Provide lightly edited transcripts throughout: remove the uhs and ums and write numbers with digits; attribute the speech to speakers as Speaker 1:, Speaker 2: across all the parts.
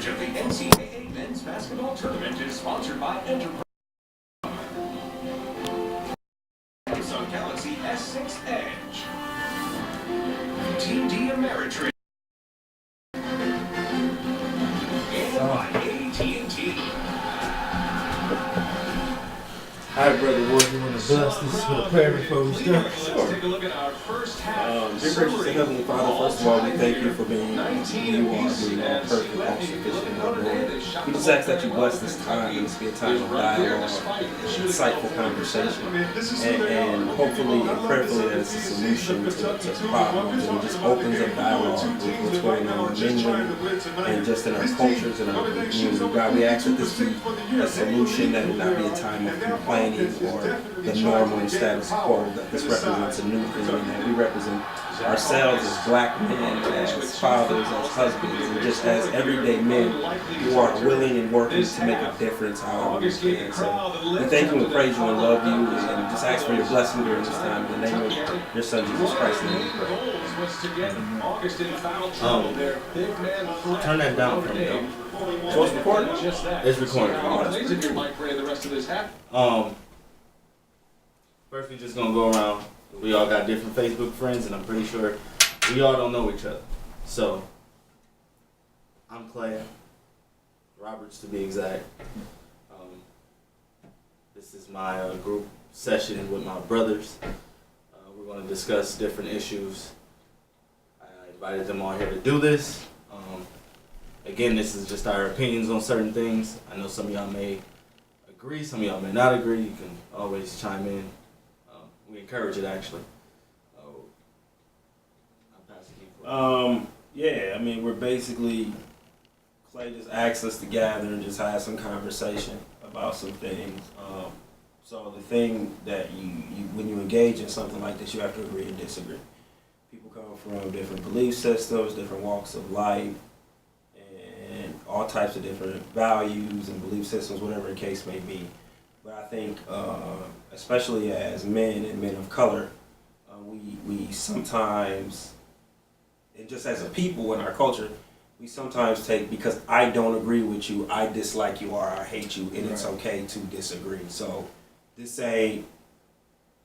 Speaker 1: coverage of the NCAA men's basketball tournament is sponsored by Enterprise. Samsung Galaxy S6 Edge. TD Ameritrade. And by AT&T.
Speaker 2: All right, Brother Ward, you want to bless this with a prayer before we start?
Speaker 1: Let's take a look at our first half.
Speaker 3: Dear gracious and Heavenly Father, first of all, we thank you for being who you are, being all perfect, all sufficient, Lord. We just ask that you bless this time and this be a time of dialogue, insightful conversation, and hopefully and prayerfully that it's a solution to problems and it just opens up dialogue with what's going on in women and just in our cultures and our community. God, we ask that this be a solution, that it not be a time of complaining or the normal and status quo, that this represents a new thing, and that we represent ourselves as black men, as fathers, as husbands, and just as everyday men who are willing and working to make a difference however we can. So we thank you and praise you and love you, and just ask for your blessing during this time. In the name of your Son, Jesus Christ, name we pray.
Speaker 2: Turn that down for me, though.
Speaker 3: So it's recording?
Speaker 2: It's recording. First we just gonna go around. We all got different Facebook friends, and I'm pretty sure we all don't know each other. So, I'm Clay, Roberts to be exact. This is my group session with my brothers. We're gonna discuss different issues. I invited them all here to do this. Again, this is just our opinions on certain things. I know some of y'all may agree, some of y'all may not agree. You can always chime in. We encourage it, actually. I'll pass it to you.
Speaker 3: Yeah, I mean, we're basically, Clay just asked us to gather and just have some conversation about some things. So the thing that you when you engage in something like this, you have to agree and disagree. People come from different belief systems, different walks of life, and all types of different values and belief systems, whatever the case may be. But I think, especially as men and men of color, we sometimes, and just as a people in our culture, we sometimes take, because I don't agree with you, I dislike you or I hate you, and it's okay to disagree. So this ain't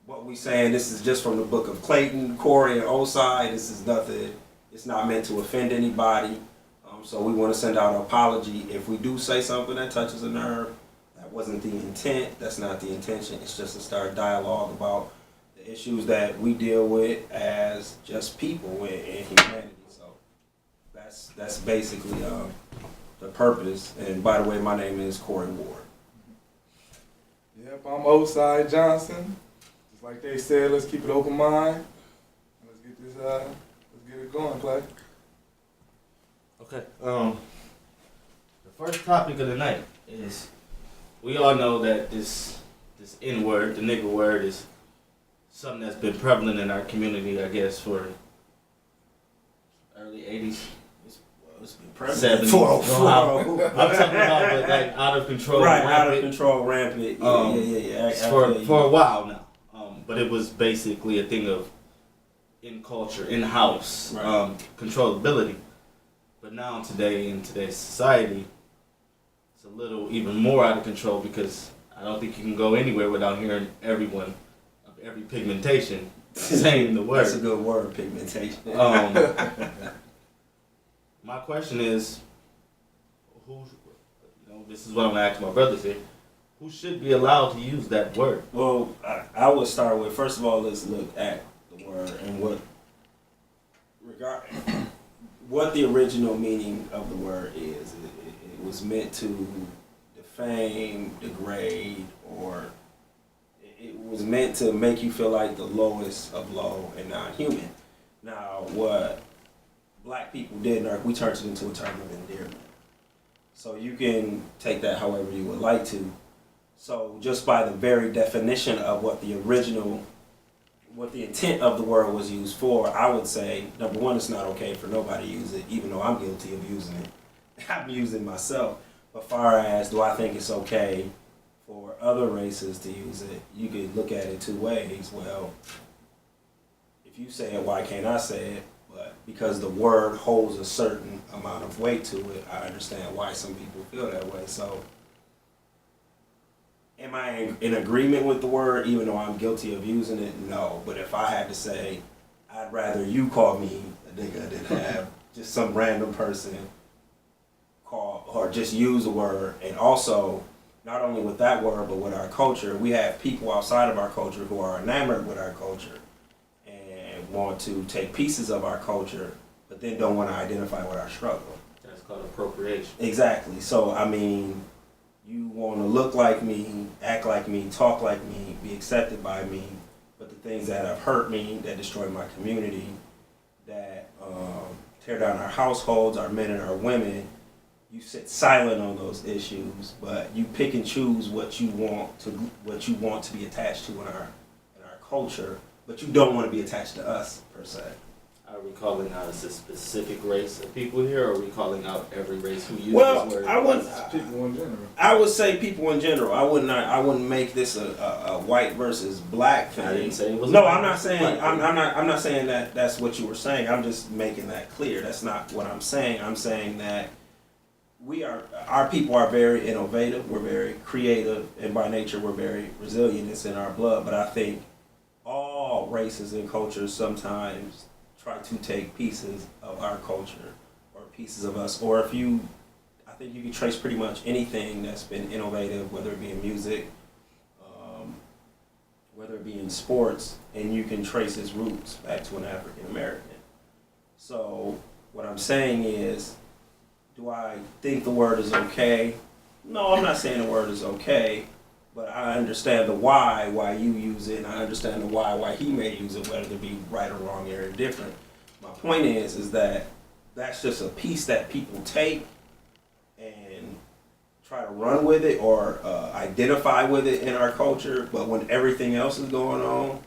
Speaker 3: what we saying. This is just from the book of Clayton, Corey, and Osai. This is nothing. It's not meant to offend anybody. So we want to send out an apology if we do say something that touches a nerve. That wasn't the intent. That's not the intention. It's just to start dialogue about the issues that we deal with as just people in humanity. So that's basically the purpose. And by the way, my name is Corey Ward.
Speaker 4: Yep, I'm Osai Johnson. Just like they said, let's keep it open mind. Let's get this. Let's get it going, Clay.
Speaker 2: Okay. The first topic of the night is, we all know that this N-word, the nigga word, is something that's been prevalent in our community, I guess, for early 80s.
Speaker 3: It's been prevalent.
Speaker 2: 70s. I'm talking about but like out of control.
Speaker 3: Right,
Speaker 2: rampant,
Speaker 3: out of control, rampant. Yeah.
Speaker 2: For a while now. But it was basically a thing of in culture, in-house,
Speaker 3: right.
Speaker 2: Controllability. But now today, in today's society, it's a little even more out of control, because I don't think you can go anywhere without hearing everyone of every pigmentation saying the word.
Speaker 3: That's a good word, pigmentation.
Speaker 2: My question is, this is what I'm going to ask my brothers here. Who should be allowed to use that word?
Speaker 3: Well, I would start with, first of all, let's look at the word and what the original meaning of the word is. It was meant to defame, degrade, or it was meant to make you feel like the lowest of low and non-human. Now, what black people did, we turned it into a term of endearment. So you can take that however you would like to. So just by the very definition of what the intent of the word was used for, I would say, number one, it's not okay for nobody to use it, even though I'm guilty of using it. I'm using it myself. But far as, do I think it's okay for other races to use it, you could look at it two ways. Well, if you say it, why can't I say it? But because the word holds a certain amount of weight to it, I understand why some people feel that way. So, am I in agreement with the word, even though I'm guilty of using it? No. But if I had to say, I'd rather you call me a nigga than have just some random person call or just use the word. And also, not only with that word, but with our culture, we have people outside of our culture who are enamored with our culture and want to take pieces of our culture, but then don't want to identify with our struggle.
Speaker 2: That's called appropriation.
Speaker 3: Exactly. So, I mean, you want to look like me, act like me, talk like me, be accepted by me, but the things that have hurt me, that destroy my community, that tear down our households, our men and our women, you sit silent on those issues, but you pick and choose what you want to be attached to in our culture, but you don't want to be attached to us per se.
Speaker 2: Are we calling out a specific race of people here, or are we calling out every race who uses
Speaker 3: Well,
Speaker 2: this word?
Speaker 4: People in general.
Speaker 3: I would say people in general. I wouldn't make this a white versus black thing.
Speaker 2: I didn't say it was.
Speaker 3: No,
Speaker 2: white
Speaker 3: I'm not
Speaker 2: versus
Speaker 3: saying.
Speaker 2: black.
Speaker 3: I'm not saying that that's what you were saying. I'm just making that clear. That's not what I'm saying. I'm saying that our people are very innovative. We're very creative, and by nature, we're very resilient. It's in our blood. But I think all races and cultures sometimes try to take pieces of our culture or pieces of us. Or I think you can trace pretty much anything that's been innovative, whether it be in music, whether it be in sports, and you can trace its roots back to an African American. So what I'm saying is, do I think the word is okay? No, I'm not saying the word is okay, but I understand the why you use it, and I understand the why he may use it, whether it be right or wrong or indifferent. My point is that that's just a piece that people take and try to run with it or identify with it in our culture, but when everything else is going on,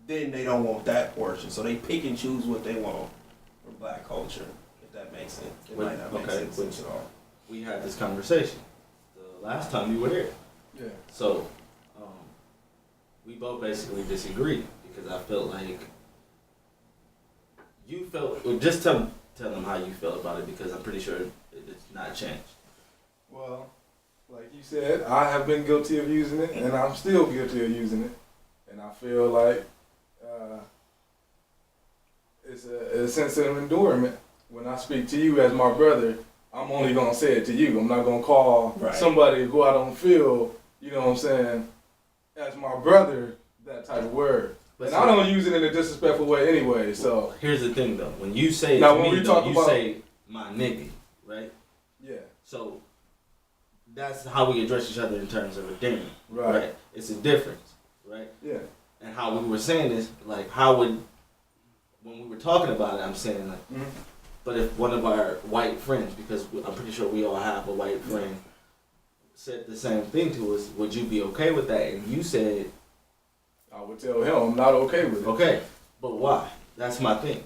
Speaker 3: then they don't want that portion. So they pick and choose what they want for black culture, if that makes sense. It might not make sense at all.
Speaker 2: We had this conversation the last time you were here.
Speaker 4: Yeah.
Speaker 2: So, we both basically disagreed because I felt like you felt. Well, just tell them how you felt about it, because I'm pretty sure it's not changed.
Speaker 4: Well, like you said, I have been guilty of using it, and I'm still guilty of using it. And I feel like it's a sense of endurement. When I speak to you as my brother, I'm only going to say it to you. I'm not going to call somebody who I don't feel, you know what I'm saying, as my brother, that type of word. But I don't use it in a disrespectful way anyway, so.
Speaker 2: Here's the thing, though. When you say it
Speaker 4: now,
Speaker 2: to
Speaker 4: when
Speaker 2: me,
Speaker 4: we
Speaker 2: though,
Speaker 4: talk
Speaker 2: you
Speaker 4: about,
Speaker 2: say my nigga, right?
Speaker 4: Yeah.
Speaker 2: So that's how we address each other in terms of endearment,
Speaker 4: Right.
Speaker 2: It's a difference, right?
Speaker 4: Yeah.
Speaker 2: And how we were saying is, like, when we were talking about it, I'm saying, like, but if one of our white friends, because I'm pretty sure we all have a white friend, said the same thing to us, would you be okay with that? And you said,
Speaker 4: I would tell him I'm not okay with it.
Speaker 2: okay, but why? That's my thing.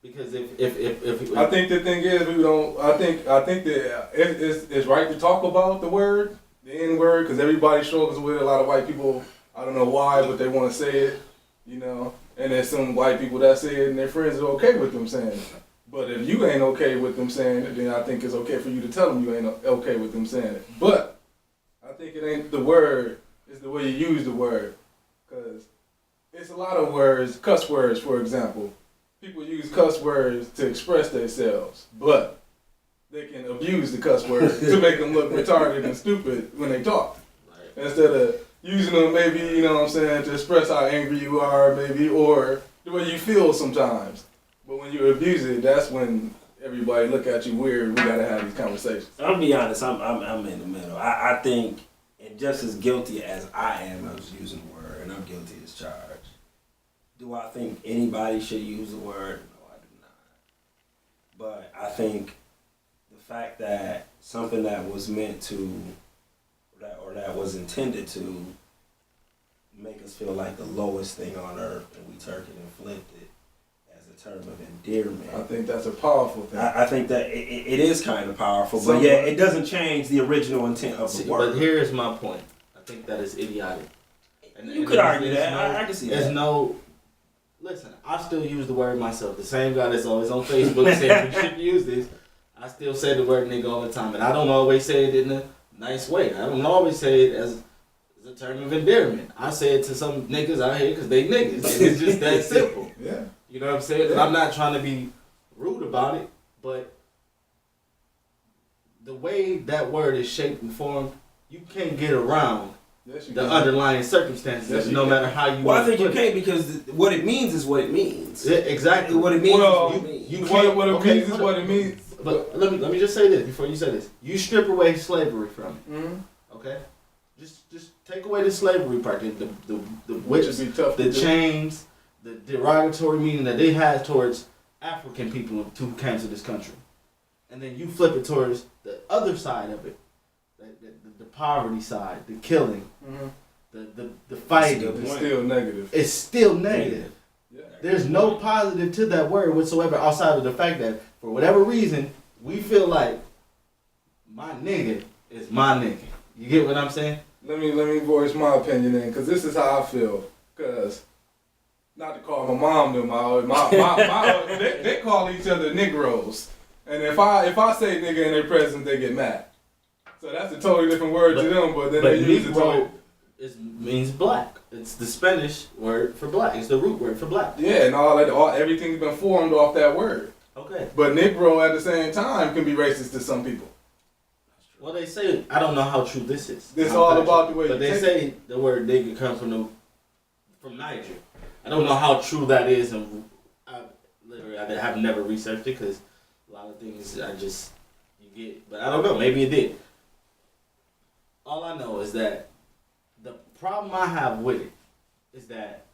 Speaker 2: Because if
Speaker 4: I think the thing is, we don't. I think that it's right to talk about the word, the N word, because everybody struggles with it. A lot of white people, I don't know why, but they want to say it, you know. And there's some white people that say it, and their friends are okay with them saying it. But if you ain't okay with them saying it, then I think it's okay for you to tell them you ain't okay with them saying it. But I think it ain't the word; it's the way you use the word. Because it's a lot of words, cuss words, for example. People use cuss words to express themselves, but they can abuse the cuss words to make them look retarded and stupid when they talk. Right. Instead of using them maybe, you know what I'm saying, to express how angry you are maybe, or the way you feel sometimes. But when you abuse it, that's when everybody look at you weird. We gotta have these conversations.
Speaker 3: I'll be honest, I'm in the middle. I think, and just as guilty as I am of using the word, and I'm guilty as charged. Do I think anybody should use the word? No, I do not. But I think the fact that something that was meant to, or that was intended to make us feel like the lowest thing on earth, and we took it and flipped it as a term of endearment.
Speaker 4: I think that's a powerful thing.
Speaker 3: I think that it is kind of powerful, but yeah, it doesn't change the original intent of the word.
Speaker 2: But here's my point. I think that is idiotic.
Speaker 3: You could argue that. I can see that.
Speaker 2: listen, I still use the word myself. The same guy that's always on Facebook saying we shouldn't use this, I still say the word nigga all the time. And I don't always say it in a nice way. I don't always say it as a term of endearment. I say it to some niggas out here because they niggas. And it's just that simple.
Speaker 4: Yeah.
Speaker 2: You know what I'm saying? And I'm not trying to be rude about it, but the way that word is shaped and formed, you can't get around
Speaker 4: Yes, you
Speaker 2: the
Speaker 4: can.
Speaker 2: underlying circumstances,
Speaker 4: Yes, you
Speaker 2: no
Speaker 4: can.
Speaker 2: matter how you
Speaker 3: Well, I
Speaker 2: want to
Speaker 3: think you
Speaker 2: put it.
Speaker 3: can't because what it means is what it means.
Speaker 2: Yeah, exactly.
Speaker 3: What it means
Speaker 4: Well,
Speaker 3: is what it means.
Speaker 2: you
Speaker 4: what
Speaker 2: can't-
Speaker 4: it
Speaker 2: okay,
Speaker 4: means is
Speaker 2: hold
Speaker 4: what
Speaker 2: on.
Speaker 4: it means.
Speaker 2: But let me just say this before you say this. You strip away slavery from it,
Speaker 4: Mm-hmm.
Speaker 2: okay? Just take away the slavery part, the
Speaker 4: Which
Speaker 2: whips,
Speaker 4: would be tough
Speaker 2: the
Speaker 4: to do.
Speaker 2: chains, the derogatory meaning that they had towards African people who came to this country, and then you flip it towards the other side of it, the poverty side, the killing,
Speaker 4: Mm-hmm.
Speaker 2: the fighting.
Speaker 3: good
Speaker 4: It's
Speaker 3: point.
Speaker 4: still negative.
Speaker 2: It's still negative.
Speaker 4: Yeah.
Speaker 2: There's no positive to that word whatsoever outside of the fact that for whatever reason we feel like my nigga is my nigga. You get what I'm saying?
Speaker 4: Let me voice my opinion then, cause this is how I feel. Cause not to call my mom them out, they call each other Negroes, and if I say nigga in their presence, they get mad. So that's a totally different word to them, but then
Speaker 2: But
Speaker 4: they use it
Speaker 2: Negro
Speaker 4: to
Speaker 2: means black. It's the Spanish word for black. It's the root word for black.
Speaker 4: yeah, and everything's been formed off that word.
Speaker 2: Okay.
Speaker 4: But Negro at the same time can be racist to some people.
Speaker 2: Well, they say I don't know how true this is.
Speaker 4: This
Speaker 2: I'm
Speaker 4: all
Speaker 2: factual.
Speaker 4: about the way
Speaker 2: But
Speaker 4: you
Speaker 2: they
Speaker 4: take
Speaker 2: say the word nigga comes from Niger. I don't know how true that is, and I have never researched it because a lot of things you get, but I don't know. Maybe it did. All I know is that the problem I have with it is that,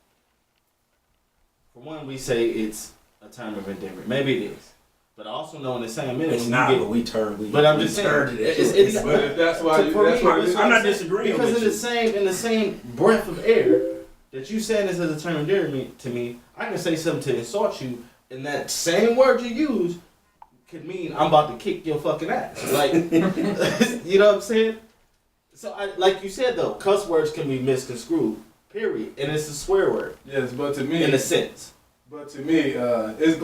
Speaker 2: for one, we say it's a term of endearment. Maybe it is, but I also know in the same minute
Speaker 3: It's
Speaker 2: when
Speaker 3: not,
Speaker 2: you
Speaker 3: but
Speaker 2: get.
Speaker 3: we turned.
Speaker 2: But I'm just saying, it's
Speaker 4: But if that's why you,
Speaker 2: for
Speaker 4: that's
Speaker 2: me,
Speaker 4: why
Speaker 2: that's
Speaker 4: you,
Speaker 2: what
Speaker 3: I'm not
Speaker 2: saying.
Speaker 3: disagreeing
Speaker 2: Because
Speaker 3: with
Speaker 2: in the same breath of air that you saying this as a term of endearment to me, I can say something to insult you, and that same word you use could mean I'm about to kick your fucking ass. Like, you know what I'm saying? So, like you said though, cuss words can be misconstrued. Period, and it's a swear word
Speaker 4: yes, but to me,
Speaker 2: in a sense.
Speaker 4: But to me, it's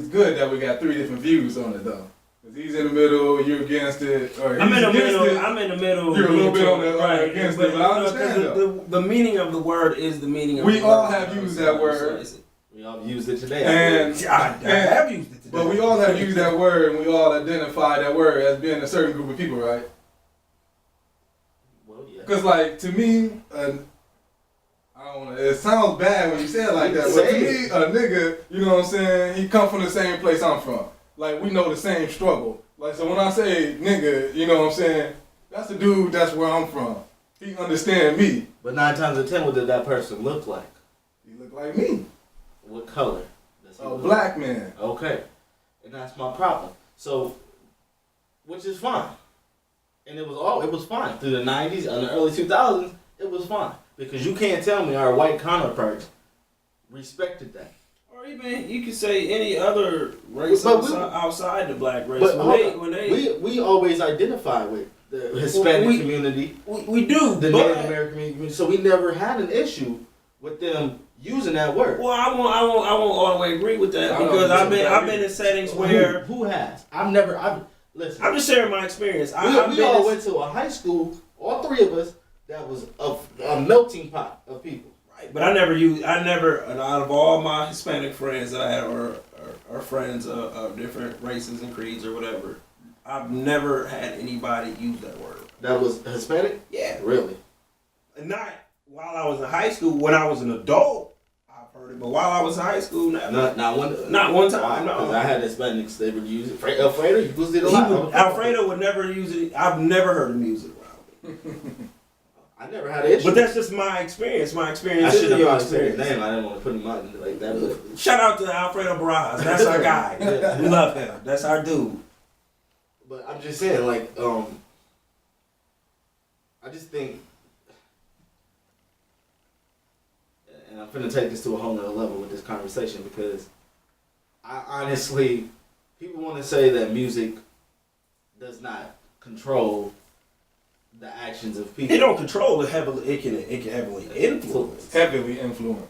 Speaker 4: good that we got three different views on it though. Cause he's in the middle, you're against it, or
Speaker 3: I'm
Speaker 4: he's
Speaker 3: in the
Speaker 4: against
Speaker 3: middle.
Speaker 4: it.
Speaker 3: I'm in the middle.
Speaker 4: You're a little bit on the
Speaker 3: right
Speaker 4: against it, but I understand
Speaker 3: because the meaning of the word is the meaning of
Speaker 4: We
Speaker 3: the
Speaker 4: all
Speaker 3: word.
Speaker 4: have used that word.
Speaker 2: We all used it today.
Speaker 4: And
Speaker 3: I have used it today.
Speaker 4: but we all have used that word, and we all identify that word as being a certain group of people, right?
Speaker 2: Well, yeah.
Speaker 4: Because like to me, I don't know. It sounds bad when you say it like that, but to
Speaker 2: Say
Speaker 4: me, a nigga, you know what I'm saying? He come from the same place I'm from. Like we know the same struggle. Like so when I say nigga, you know what I'm saying? That's the dude. That's where I'm from. He understand me.
Speaker 2: But 9 times out of 10, what did that person look like?
Speaker 4: He look like me.
Speaker 2: What color? Does he
Speaker 4: A
Speaker 2: look
Speaker 4: black man.
Speaker 2: like? Okay. And that's my problem. So, which is fine. And it was fine. Through the 90s and the early 2000s, it was fine. Because you can't tell me our white counterparts respected that.
Speaker 3: Or even you could say any other race
Speaker 2: But we-
Speaker 3: outside the black race.
Speaker 2: But
Speaker 3: When they
Speaker 2: we always identify with the Hispanic
Speaker 3: we-
Speaker 2: community,
Speaker 3: we do
Speaker 2: the
Speaker 3: but-
Speaker 2: Native American community, so we never had an issue with them using that word.
Speaker 3: Well, I won't all the way agree with that
Speaker 4: I don't
Speaker 3: because
Speaker 4: agree with that
Speaker 3: I've been in settings
Speaker 2: Who
Speaker 3: where
Speaker 2: has? Listen.
Speaker 3: I'm just sharing my experience.
Speaker 2: We all went to a high school, all three of us, that was a melting pot of people.
Speaker 3: but I never, and out of all my Hispanic friends that I had, or friends of different races and creeds or whatever, I've never had anybody use that word.
Speaker 2: That was Hispanic?
Speaker 3: Yeah.
Speaker 2: Really?
Speaker 3: Not while I was in high school. When I was an adult, I've heard it. But while I was in high school, never.
Speaker 2: Not one.
Speaker 3: Not one time, no.
Speaker 2: Because I had Hispanics, they would use it. Alfredo used it a lot.
Speaker 3: Alfredo would never use it. I've never heard him use it around me.
Speaker 2: I never had an issue.
Speaker 3: But that's just my experience. My
Speaker 2: I
Speaker 3: experience
Speaker 2: should
Speaker 3: is
Speaker 2: have
Speaker 3: your
Speaker 2: probably said his
Speaker 3: experience.
Speaker 2: name. I didn't want to put him out like that. But
Speaker 3: Shout out to Alfredo Barras. That's our guy. We love him. That's our dude.
Speaker 2: But I'm just saying, like, I just think, and I'm finna take this to a whole nother level with this conversation because I honestly, people want to say that music does not control the actions of people.
Speaker 3: It don't control it heavily. It can heavily influence.
Speaker 4: Heavily influenced.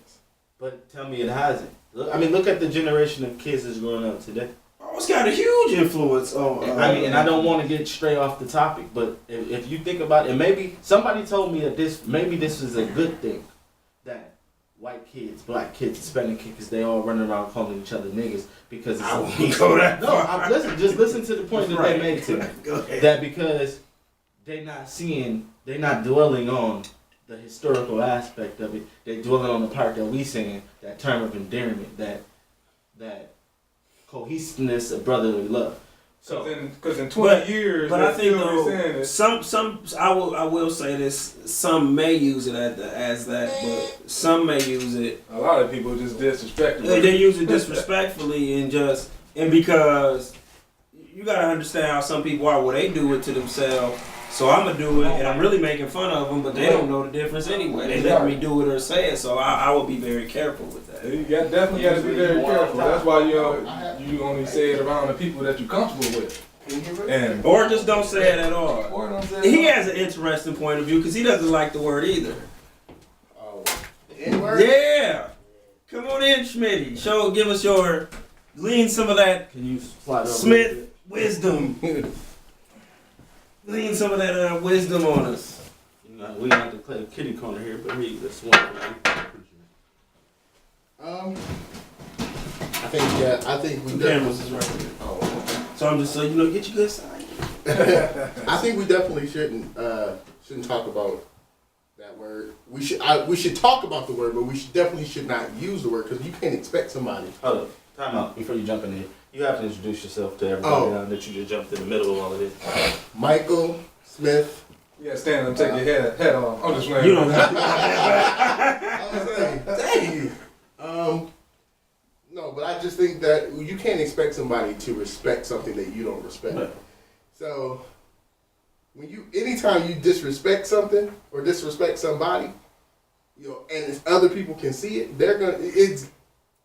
Speaker 2: But tell me it hasn't. Look at the generation of kids that's growing up today.
Speaker 3: Oh, it's got a huge influence on.
Speaker 2: And I don't want to get straight off the topic, but if you think about it, maybe somebody told me that this is a good thing that white kids, black kids, Hispanic kids, they all running around calling each other niggas because it's
Speaker 3: I
Speaker 2: a
Speaker 3: won't
Speaker 2: peace.
Speaker 3: go that
Speaker 2: No,
Speaker 3: far.
Speaker 2: just listen to the point that
Speaker 3: Right.
Speaker 2: they made to me.
Speaker 3: Go ahead.
Speaker 2: That because they're not dwelling on the historical aspect of it. They're dwelling on the part that we saying, that term of endearment, that cohesiveness of brotherly love. So
Speaker 4: Because in 20 years,
Speaker 3: But I
Speaker 4: they're
Speaker 3: think
Speaker 4: still
Speaker 3: though,
Speaker 4: saying it.
Speaker 3: some I will say this. Some may use it as that, but some may use it.
Speaker 4: A lot of people just disrespect the
Speaker 3: They
Speaker 4: word.
Speaker 3: use it disrespectfully and because you gotta understand how some people are. Well, they do it to themselves, so I'm gonna do it, and I'm really making fun of them, but they don't know the difference anyway. They let me do it or say it, so I will be very careful with that.
Speaker 4: You definitely got to be very careful. That's why you only say it around the people that you're comfortable with. And
Speaker 3: Or just don't say it at all.
Speaker 4: or don't say
Speaker 3: He
Speaker 4: it.
Speaker 3: has an interesting point of view because he doesn't like the word either.
Speaker 5: Oh, the N-word?
Speaker 3: Yeah. Come on in, Schmitty. Give us your, lean some of that
Speaker 2: can you slide over?
Speaker 3: Smith wisdom. Lean some of that wisdom on us.
Speaker 2: You know, we don't have to play the kitty corner here, but read this one.
Speaker 5: I think we
Speaker 3: The
Speaker 5: definitely.
Speaker 3: cameras is right here.
Speaker 5: Oh,
Speaker 3: So I'm just saying, get your good side.
Speaker 5: I think we definitely shouldn't talk about that word. We should talk about the word, but we definitely should not use the word because you can't expect somebody.
Speaker 2: Hold up, time out before you jump in here. You have to introduce yourself to everybody now that you just jumped in the middle of all of this.
Speaker 5: Michael Smith.
Speaker 4: Yeah, stand up, take your head off. I'm just playing.
Speaker 3: You don't have to.
Speaker 5: I was saying, dang. No, but I just think that you can't expect somebody to respect something that you don't respect.
Speaker 2: Right.
Speaker 5: So anytime you disrespect something or disrespect somebody, and if other people can see it,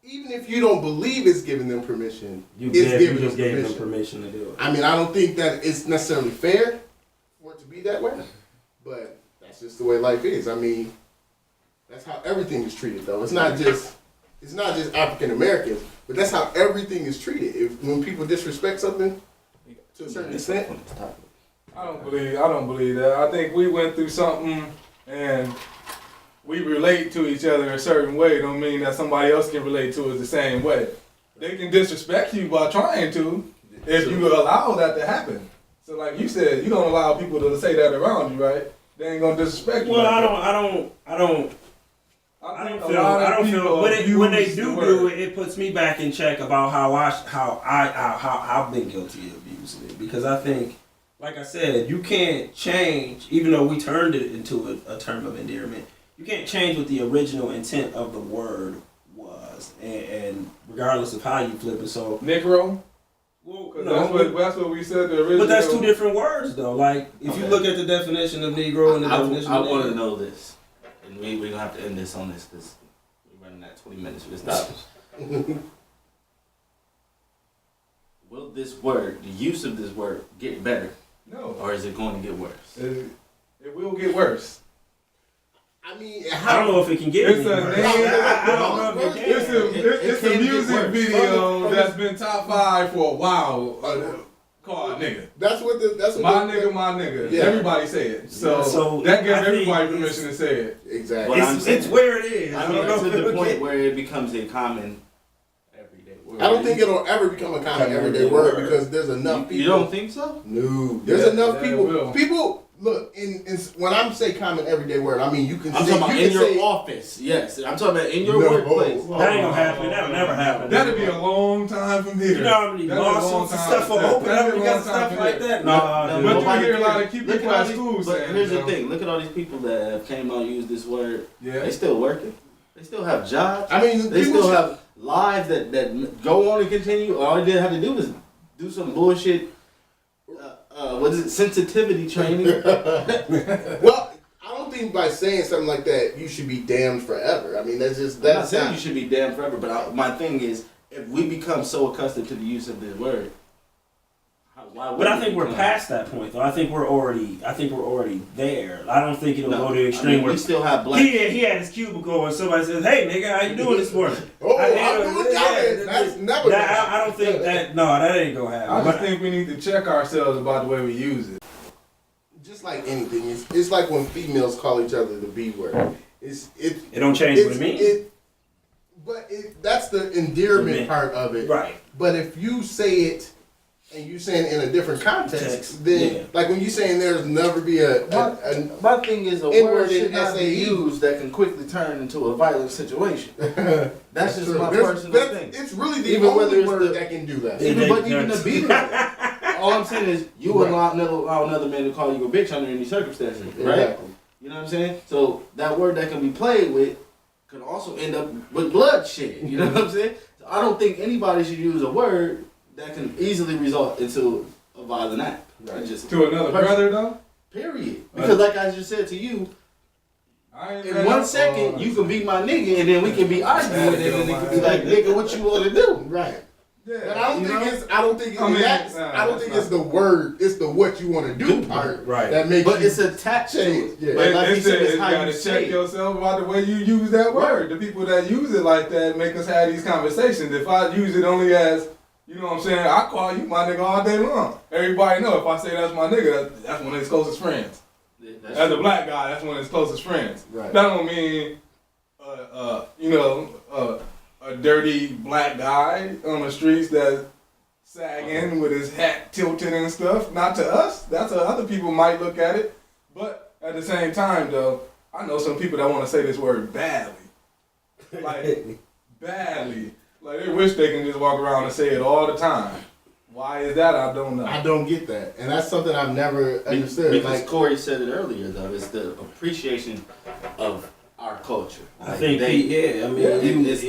Speaker 5: even if you don't believe it's giving them permission,
Speaker 3: You
Speaker 5: it's giving
Speaker 3: just
Speaker 5: them
Speaker 3: gave
Speaker 5: permission.
Speaker 3: him permission to do it.
Speaker 5: I mean, I don't think that it's necessarily fair for it to be that way, but that's just the way life is. I mean, that's how everything is treated, though. It's not just African Americans, but that's how everything is treated. When people disrespect something to a certain extent,
Speaker 4: I don't believe that. I think we went through something and we relate to each other a certain way. Don't mean that somebody else can relate to us the same way. They can disrespect you by trying to, if you allow that to happen. So like you said, you don't allow people to say that around you, right? They ain't gonna disrespect you.
Speaker 3: Well,
Speaker 4: like
Speaker 3: I
Speaker 4: that.
Speaker 3: don't
Speaker 4: think
Speaker 3: feel.
Speaker 4: a lot of
Speaker 3: I don't feel
Speaker 4: people
Speaker 3: when they
Speaker 4: abuse the
Speaker 3: do
Speaker 4: word.
Speaker 3: it. It puts me back in check about how I've been guilty of using it because I think, like I said, you can't change. Even though we turned it into a term of endearment, you can't change what the original intent of the word was, and regardless of how you flip it. So,
Speaker 4: Negro.
Speaker 3: well,
Speaker 4: 'Cause
Speaker 3: no,
Speaker 4: that's what we said. The original.
Speaker 3: but that's two different words, though. Like if you
Speaker 2: Okay.
Speaker 3: look at the definition of Negro and the definition
Speaker 2: I
Speaker 3: of
Speaker 2: want to
Speaker 3: nigger.
Speaker 2: know this, and we're gonna have to end this on this because we're running at 20 minutes for this topic. Will this word, the use of this word, get better,
Speaker 4: No.
Speaker 2: or is it going to get worse?
Speaker 4: It will get worse.
Speaker 5: I mean,
Speaker 3: I don't know if it can get
Speaker 4: It's
Speaker 3: any
Speaker 4: a
Speaker 3: worse.
Speaker 4: name-
Speaker 3: I don't know if it can.
Speaker 4: It's
Speaker 2: can
Speaker 4: a
Speaker 2: get
Speaker 4: music
Speaker 2: worse.
Speaker 4: video that's been top 5 for a while called nigga.
Speaker 5: That's what
Speaker 4: My nigga.
Speaker 5: Yeah.
Speaker 4: Everybody say it. So,
Speaker 3: So,
Speaker 4: that gives
Speaker 3: I think
Speaker 4: everybody
Speaker 3: it's-
Speaker 4: permission to say it.
Speaker 5: Exactly.
Speaker 2: What I'm
Speaker 3: It's where it is.
Speaker 2: I
Speaker 3: I
Speaker 2: mean,
Speaker 3: don't know
Speaker 2: to
Speaker 3: if
Speaker 2: the
Speaker 3: it
Speaker 2: point
Speaker 3: can.
Speaker 2: where it becomes a common everyday word.
Speaker 5: I don't think it'll ever become a common everyday word because there's enough people.
Speaker 2: You don't think so?
Speaker 5: No, there's
Speaker 4: Yeah,
Speaker 5: enough
Speaker 4: yeah, it
Speaker 5: people.
Speaker 4: will.
Speaker 5: People look in when I'm say common everyday word, I mean you can
Speaker 2: I'm
Speaker 5: say
Speaker 2: talking about
Speaker 5: you
Speaker 2: in
Speaker 5: can
Speaker 2: your
Speaker 5: say
Speaker 2: office. Yes, I'm talking about in your
Speaker 5: No.
Speaker 2: workplace.
Speaker 3: That ain't gonna happen. That'll never happen.
Speaker 4: That'd be a long time from here.
Speaker 3: You know how many
Speaker 4: That'd be a long
Speaker 3: lawsuits and
Speaker 4: time.
Speaker 3: stuff will open
Speaker 4: That'd
Speaker 3: up
Speaker 4: be a
Speaker 3: because
Speaker 4: long
Speaker 3: of
Speaker 4: time
Speaker 3: stuff
Speaker 4: from
Speaker 3: like
Speaker 4: here.
Speaker 3: that?
Speaker 2: No,
Speaker 3: Nah,
Speaker 2: no,
Speaker 3: dude.
Speaker 4: But you
Speaker 2: nobody
Speaker 4: hear a lot
Speaker 2: cares.
Speaker 4: of keep
Speaker 2: Look
Speaker 4: people
Speaker 2: at all
Speaker 4: at
Speaker 2: these-
Speaker 4: school
Speaker 2: But
Speaker 4: saying,
Speaker 2: here's
Speaker 4: you
Speaker 2: the
Speaker 4: know.
Speaker 2: thing. Look at all these people that have came out and used this word.
Speaker 4: Yeah.
Speaker 2: They still working. They still have jobs.
Speaker 5: I mean
Speaker 2: They
Speaker 5: people
Speaker 2: still
Speaker 5: should-
Speaker 2: have lives that go on and continue. All they did have to do was do some bullshit. What is it? Sensitivity training.
Speaker 5: Well, I don't think by saying something like that you should be damned forever. I mean that's
Speaker 2: I'm not
Speaker 5: that's
Speaker 2: saying
Speaker 5: not.
Speaker 2: you should be damned forever, but my thing is, if we become so accustomed to the use of this word, why
Speaker 3: But I
Speaker 2: wouldn't
Speaker 3: think
Speaker 2: it
Speaker 3: we're
Speaker 2: become-
Speaker 3: past that point, though. I think we're already there. I don't think it'll
Speaker 2: No,
Speaker 3: go to the
Speaker 2: I
Speaker 3: extreme
Speaker 2: mean,
Speaker 3: where
Speaker 2: we still have black.
Speaker 3: he had his cubicle and somebody says, "Hey, nigga, how you doing this morning?"
Speaker 5: Oh,
Speaker 3: I-
Speaker 5: I'm doing that. That's never.
Speaker 3: I don't think that. No, that ain't gonna happen.
Speaker 4: I just
Speaker 3: But-
Speaker 4: think we need to check ourselves about the way we use it.
Speaker 5: Just like anything, it's like when females call each other the B word. It
Speaker 3: It don't change what it means.
Speaker 5: That's the endearment
Speaker 3: It mean-
Speaker 5: part of it.
Speaker 3: Right.
Speaker 5: But if you say it and you saying it in a different context,
Speaker 3: Text,
Speaker 5: then
Speaker 3: yeah.
Speaker 5: like when you saying there's never be a
Speaker 2: My thing is a
Speaker 5: N-word
Speaker 2: word should
Speaker 5: in
Speaker 2: not be
Speaker 5: SAE.
Speaker 2: used that can quickly turn into a violent situation. That's just
Speaker 5: true.
Speaker 2: my
Speaker 5: There's-
Speaker 2: personal
Speaker 5: that's-
Speaker 2: thing.
Speaker 5: It's really the
Speaker 2: Even whether
Speaker 5: only
Speaker 2: it's
Speaker 5: word
Speaker 2: the-
Speaker 5: that can do that.
Speaker 3: Yeah.
Speaker 2: Even the
Speaker 3: That's-
Speaker 2: beat of it. All I'm saying is you would allow another man to call you a bitch under any circumstances, right?
Speaker 5: Exactly.
Speaker 2: You know what I'm saying? So that word that can be played with could also end up with bloodshed. You know what I'm saying? So I don't think anybody should use a word that can easily result into a violent act.
Speaker 5: Right.
Speaker 2: Just
Speaker 4: To another brother though?
Speaker 2: period. Because like I just said to you,
Speaker 4: I ain't
Speaker 2: in
Speaker 4: mad
Speaker 2: 1
Speaker 4: at-
Speaker 2: second you can be my nigga and then we can be arguing and then it can be like, nigga, what you want to do?
Speaker 5: Right.
Speaker 4: Yeah,
Speaker 5: But I don't
Speaker 2: You
Speaker 5: think
Speaker 2: know?
Speaker 5: it's. I don't think.
Speaker 4: I mean,
Speaker 5: That's,
Speaker 4: nah,
Speaker 5: I don't
Speaker 4: that's
Speaker 5: think
Speaker 4: not-
Speaker 5: it's the word. It's the what you want to do part.
Speaker 3: Right.
Speaker 5: That makes.
Speaker 2: But
Speaker 5: you
Speaker 2: it's attached to
Speaker 5: change.
Speaker 2: it.
Speaker 5: Yeah.
Speaker 2: But like you
Speaker 4: it's
Speaker 2: said, it's
Speaker 4: you
Speaker 2: how you
Speaker 4: gotta
Speaker 2: say
Speaker 4: check
Speaker 2: it.
Speaker 4: yourself about the way you use that word. The people that use it like that make us have these conversations. If I use it only as, you know what I'm saying, I call you my nigga all day long. Everybody know if I say that's my nigga, that's one of his closest friends.
Speaker 2: That's
Speaker 4: As a
Speaker 2: true.
Speaker 4: black guy, that's one of his closest friends.
Speaker 5: Right.
Speaker 4: That don't mean, a dirty black guy on the streets that's sagging with his hat tilted and stuff. Not to us. That's how other people might look at it. But at the same time, though, I know some people that want to say this word badly. Like, badly. Like, they wish they can just walk around and say it all the time. Why is that? I don't know.
Speaker 5: I don't get that, and that's something I've never understood.
Speaker 2: Because
Speaker 5: Like,
Speaker 2: Corey said it earlier, though, it's the appreciation of our culture.
Speaker 3: I
Speaker 2: Like,
Speaker 3: think,
Speaker 2: they-
Speaker 3: yeah, I mean,
Speaker 2: it's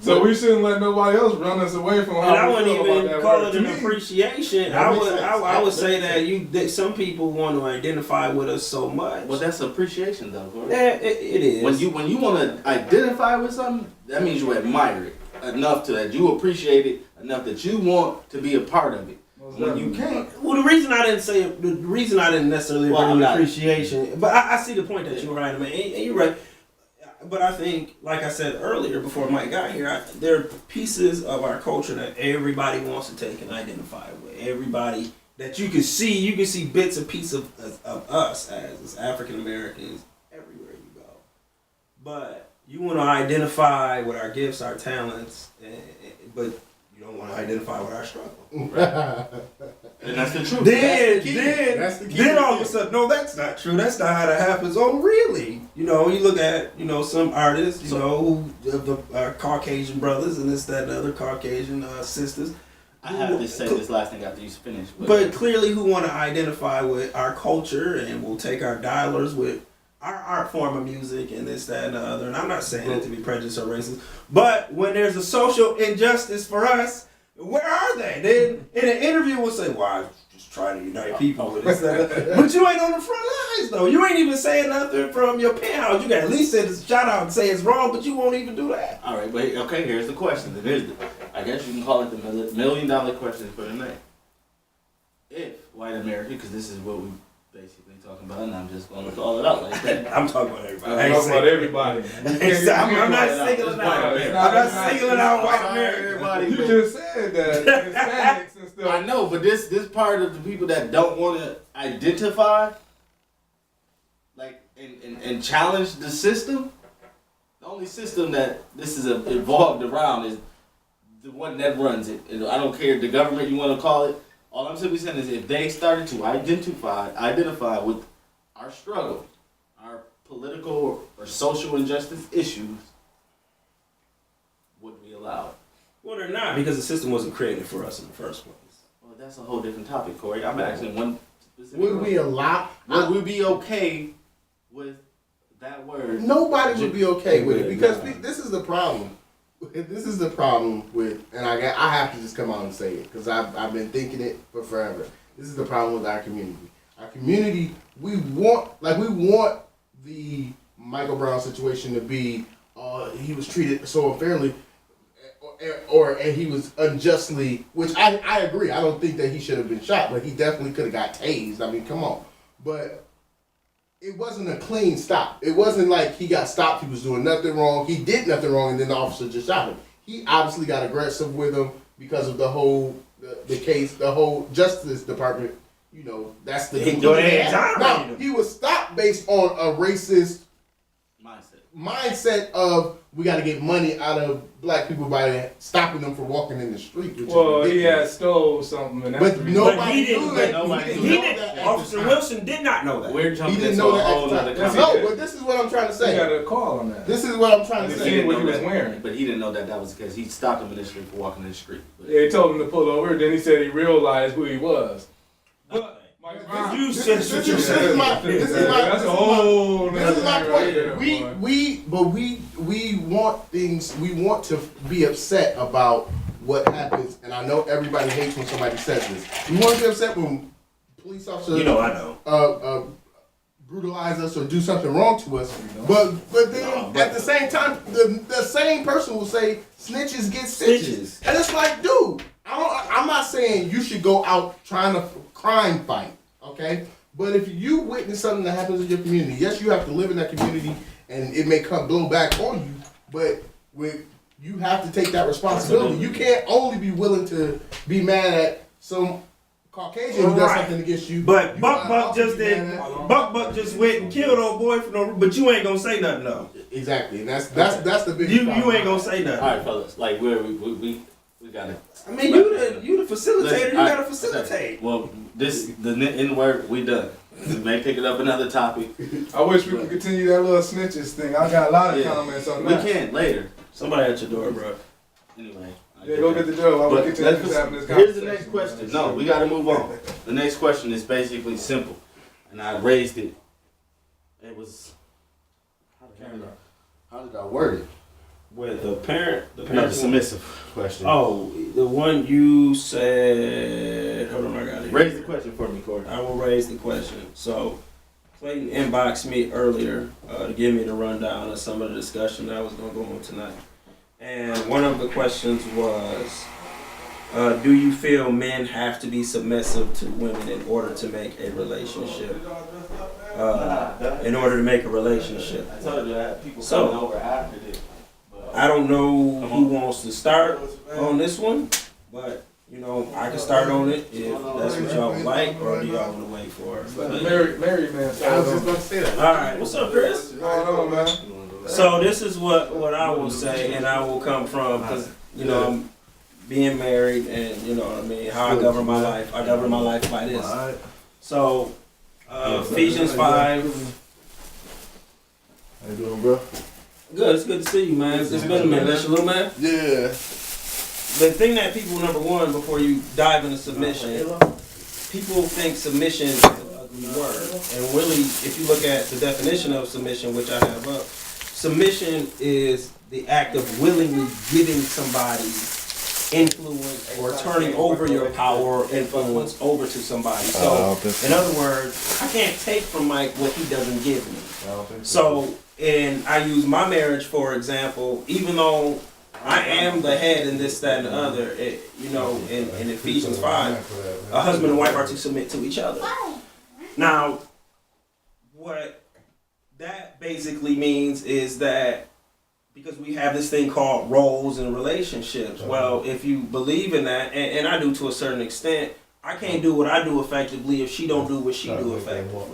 Speaker 4: So we shouldn't let nobody else run us away from
Speaker 3: and
Speaker 4: how
Speaker 3: I
Speaker 4: we
Speaker 3: wouldn't
Speaker 4: feel about
Speaker 3: even
Speaker 4: that
Speaker 3: call
Speaker 4: word.
Speaker 3: it
Speaker 4: To
Speaker 3: an
Speaker 4: me,
Speaker 3: appreciation.
Speaker 5: That
Speaker 3: I
Speaker 5: makes
Speaker 3: would,
Speaker 5: sense.
Speaker 3: I would
Speaker 5: That
Speaker 3: say
Speaker 5: makes
Speaker 3: that some people want to identify with us so much.
Speaker 2: well, that's appreciation, though, Corey.
Speaker 3: Yeah, it is.
Speaker 2: When you want to identify with something, that means you admire it enough to that you appreciate it enough that you want to be a part of it.
Speaker 4: Most
Speaker 2: When you
Speaker 4: definitely.
Speaker 2: can't,
Speaker 3: Well, the reason I didn't necessarily
Speaker 2: Well,
Speaker 3: bring
Speaker 2: I'm
Speaker 3: the
Speaker 2: not-
Speaker 3: appreciation, but I see the point that you're right, man, and you're right. But I think, like I said earlier before Mike got here, there are pieces of our culture that everybody wants to take and identify with. Everybody that you can see bits and pieces of us as African Americans everywhere you go. But you want to identify with our gifts, our talents, but you don't want to identify with our struggle.
Speaker 2: and that's the truth.
Speaker 5: That's the key.
Speaker 3: Then all of a sudden, no, that's not true. That's not how that happens. Oh, really? You know, you look at, some artists, who the Caucasian brothers and this, that, and other Caucasian sisters.
Speaker 2: I have to say this last thing after you finish.
Speaker 3: But clearly who want to identify with our culture and will take our dialers with our art form of music and this, that, and the other. And I'm not saying it to be prejudiced or racist. But when there's a social injustice for us, where are they? Then in an interview we'll say, well, I just try to unite people with this, that, and that. But you ain't on the front lines though. You ain't even saying nothing from your penthouse. You got at least send a shout out and say it's wrong, but you won't even do that.
Speaker 2: All right, but okay, here's the question. I guess you can call it the $1 million question for the night. If white America, because this is what we basically talking about, and I'm just going to call it out like that.
Speaker 3: I'm talking about everybody. I
Speaker 4: I'm
Speaker 3: ain't
Speaker 4: talking about
Speaker 3: saying-
Speaker 4: everybody.
Speaker 3: I'm not singling out. I'm not singling out white
Speaker 2: Sorry,
Speaker 3: America.
Speaker 2: everybody.
Speaker 4: You
Speaker 2: but-
Speaker 4: just said that Hispanics and
Speaker 2: I
Speaker 4: stuff.
Speaker 2: know, but this part of the people that don't want to identify, like, and challenge the system. The only system that this is evolved around is the one that runs it. And I don't care the government you want to call it. All I'm simply saying is if they started to identify with our struggle, our political or social injustice issues, would we allow it?
Speaker 3: Well, they're not because the system wasn't created for us in the first place.
Speaker 2: Well, that's a whole different topic, Corey. I'm asking one specific
Speaker 5: Would we allow?
Speaker 2: Would we be okay with that word?
Speaker 5: Nobody would be okay with it
Speaker 3: Yeah,
Speaker 5: because
Speaker 3: nah.
Speaker 5: this is the problem. This is the problem with, and I have to just come out and say it because I've been thinking it for forever. This is the problem with our community. Our community, we want the Michael Brown situation to be, he was treated so unfairly, and he was unjustly, which I agree. I don't think that he should have been shot, but he definitely could have got tased. I mean, come on. But it wasn't a clean stop. It wasn't like he got stopped, he was doing nothing wrong, he did nothing wrong, and then the officer just shot him. He obviously got aggressive with him because of the whole the case, the whole Justice Department. You know, that's the
Speaker 3: Go ahead,
Speaker 5: Now, he was stopped based on a racist mindset of we got to get money out of black people by stopping them from walking in the street. Which
Speaker 4: Well,
Speaker 5: is
Speaker 4: he had stole something, and that's
Speaker 5: but
Speaker 4: the reason.
Speaker 5: nobody
Speaker 3: he didn't-
Speaker 5: knew that.
Speaker 2: nobody
Speaker 5: He
Speaker 2: knew
Speaker 5: didn't
Speaker 3: He
Speaker 5: know
Speaker 3: did.
Speaker 5: that.
Speaker 3: Officer Wilson did not know that.
Speaker 2: We're
Speaker 5: He
Speaker 2: jumping
Speaker 5: didn't
Speaker 2: into
Speaker 5: know
Speaker 2: a
Speaker 5: that
Speaker 2: whole
Speaker 5: at the
Speaker 2: other
Speaker 5: time.
Speaker 4: Yes, he
Speaker 2: conversation.
Speaker 5: No, but this is what I'm trying to
Speaker 4: He
Speaker 5: say.
Speaker 4: got a call on that.
Speaker 5: This is what I'm trying to
Speaker 4: He
Speaker 5: say.
Speaker 4: didn't what
Speaker 2: know
Speaker 4: he was
Speaker 2: that-
Speaker 4: wearing.
Speaker 2: But he didn't know that was the case. He stopped him initially for walking in the street. But
Speaker 4: Yeah, he told him to pull over. Then he said he realized who he was. But
Speaker 3: You said what you
Speaker 5: This
Speaker 3: said.
Speaker 5: is my
Speaker 4: That's a whole.
Speaker 5: This is my
Speaker 4: nother
Speaker 5: point.
Speaker 4: thing right there, boy.
Speaker 5: We want things. We want to be upset about what happens, and I know everybody hates when somebody says this. We want to be upset when police officers,
Speaker 3: You know I know.
Speaker 5: brutalize us or do something wrong to us. But then at the same time, the same person will say snitches get stitches, and it's like, dude, I'm not saying you should go out trying to crime fight, okay? But if you witness something that happens in your community, yes, you have to live in that community, and it may blow back on you. But you have to take that responsibility. You can't only be willing to be mad at some Caucasian who does
Speaker 3: Right.
Speaker 5: something against you.
Speaker 3: But
Speaker 5: You
Speaker 3: Buck
Speaker 5: gotta also
Speaker 3: just
Speaker 5: be
Speaker 3: did.
Speaker 5: mad at-
Speaker 3: Buck just went and killed old boy for no. But you ain't gonna say nothing though.
Speaker 5: Exactly, and that's the big.
Speaker 3: You ain't gonna say nothing.
Speaker 2: all right, fellas, like we gotta.
Speaker 3: I mean, you the facilitator.
Speaker 2: Listen,
Speaker 3: You
Speaker 2: all
Speaker 3: gotta
Speaker 2: right,
Speaker 3: facilitate.
Speaker 2: okay. Well, the N word, we done. We may pick it up another topic.
Speaker 4: I wish we could continue that little snitches thing. I got a lot of
Speaker 2: Yeah.
Speaker 4: comments on
Speaker 2: We
Speaker 4: that.
Speaker 2: can later.
Speaker 3: Somebody at your door, bro.
Speaker 2: Anyway.
Speaker 4: Yeah, go get the door. I'm
Speaker 2: But
Speaker 4: gonna continue
Speaker 2: let's-
Speaker 4: having this
Speaker 2: here's the
Speaker 4: conversation.
Speaker 2: next question. No, we got to move on. The next question is basically simple, and I raised it. It was
Speaker 5: How did I word it?
Speaker 3: With the parent,
Speaker 2: the submissive question.
Speaker 3: Oh, the one you said. Hold on, I got it.
Speaker 2: Raise the question for me, Corey.
Speaker 3: I will raise the question. So, Clayton inboxed me earlier to give me the rundown of some of the discussion that I was going to go on tonight. And one of the questions was, do you feel men have to be submissive to women in order to make a relationship? In order to make a relationship.
Speaker 2: I told you I had people
Speaker 3: So-
Speaker 2: coming over after this.
Speaker 3: I don't know who wants to start on this one, but you know, I can start on it if that's what y'all would like, or do y'all want to wait for it?
Speaker 4: Let the married man
Speaker 5: I was
Speaker 4: start
Speaker 5: just
Speaker 4: on.
Speaker 5: about to say that.
Speaker 3: All right, what's up, Chris?
Speaker 4: What's going on, man?
Speaker 3: So this is what I will say, and I will come from, because you know I'm being married, and you know what I mean, how I govern my life. I govern my life by this. So Ephesians 5.
Speaker 5: How you doing, bro?
Speaker 3: Good, it's good to see you, man. It's been a minute. That's your little man.
Speaker 5: Yeah.
Speaker 3: The thing that people, number one, before you dive into submission, people think submission is an ugly word. And really, if you look at the definition of submission, which I have up, submission is the act of willingly giving somebody influence or turning over your power or influence over to somebody. So, in other words, I can't take from Mike what he doesn't give me. So, and I use my marriage for example, even though I am the head in this, that, and the other, you know, in Ephesians 5, a husband and wife are to submit to each other. Now, what that basically means is that because we have this thing called roles in relationships, well, if you believe in that, and I do to a certain extent, I can't do what I do effectively if she don't do what she do effectively.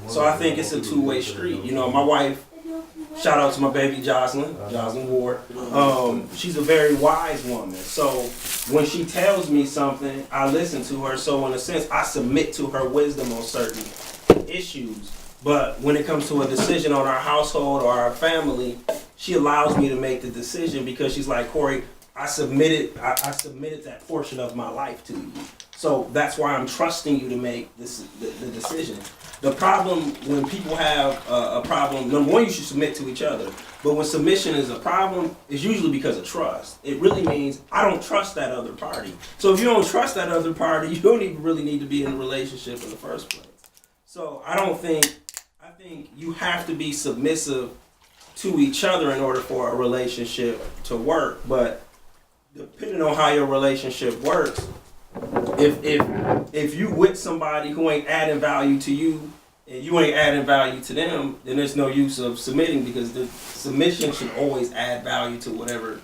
Speaker 3: So I think it's a two-way street. You know, my wife, shout out to my baby Jocelyn Ward. She's a very wise woman. So when she tells me something, I listen to her. So in a sense, I submit to her wisdom on certain issues. But when it comes to a decision on our household or our family, she allows me to make the decision because she's like, Corey, I submitted that portion of my life to you. So that's why I'm trusting you to make the decision. The problem when people have a problem, number one, you should submit to each other. But when submission is a problem, it's usually because of trust. It really means I don't trust that other party. So if you don't trust that other party, you don't even really need to be in a relationship in the first place. So I think you have to be submissive to each other in order for a relationship to work. But depending on how your relationship works, if you with somebody who ain't adding value to you and you ain't adding value to them, then there's no use of submitting, because the submission should always add value to whatever.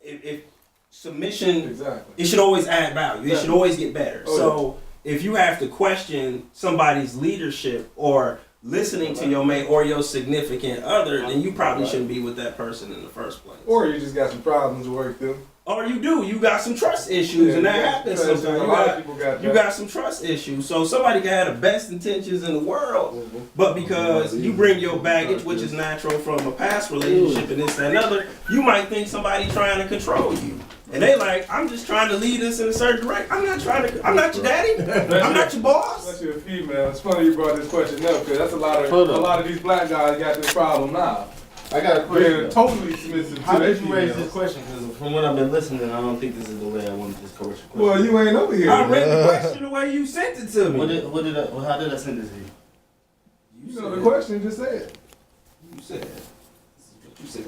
Speaker 3: If submission,
Speaker 4: Exactly.
Speaker 3: it should always add value. It should always get better.
Speaker 4: Oh,
Speaker 3: So if you have to question somebody's leadership or listening to your mate or your significant other, then you probably shouldn't be with that person in the first place.
Speaker 4: Or you just got some problems to work through.
Speaker 3: Or you got some trust issues, and that
Speaker 4: Yeah,
Speaker 3: happens
Speaker 4: trust.
Speaker 3: sometimes.
Speaker 4: A lot of people got
Speaker 3: You
Speaker 4: that.
Speaker 3: got some trust issues. So somebody can have the best intentions in the world, but because you bring your baggage, which is natural from a past relationship and this, that, and other, you might think somebody trying to control you. And they like, I'm just trying to lead us in a certain direction. I'm not your daddy. I'm not your boss.
Speaker 4: Unless you're a female. It's funny you brought this question up, because that's a lot
Speaker 2: Hold on.
Speaker 4: of these black guys got this problem now.
Speaker 2: I got a
Speaker 4: Being
Speaker 2: question.
Speaker 4: totally submissive
Speaker 2: How
Speaker 4: to
Speaker 2: did
Speaker 4: their
Speaker 2: you raise
Speaker 4: females.
Speaker 2: this question? Because from what I've been listening, I don't think this is the way I wanted this question.
Speaker 4: Well, you ain't over here.
Speaker 3: I read the question the way you sent it to me.
Speaker 2: How did I send this to you?
Speaker 4: You know the question just said.
Speaker 3: You said. This is what you said.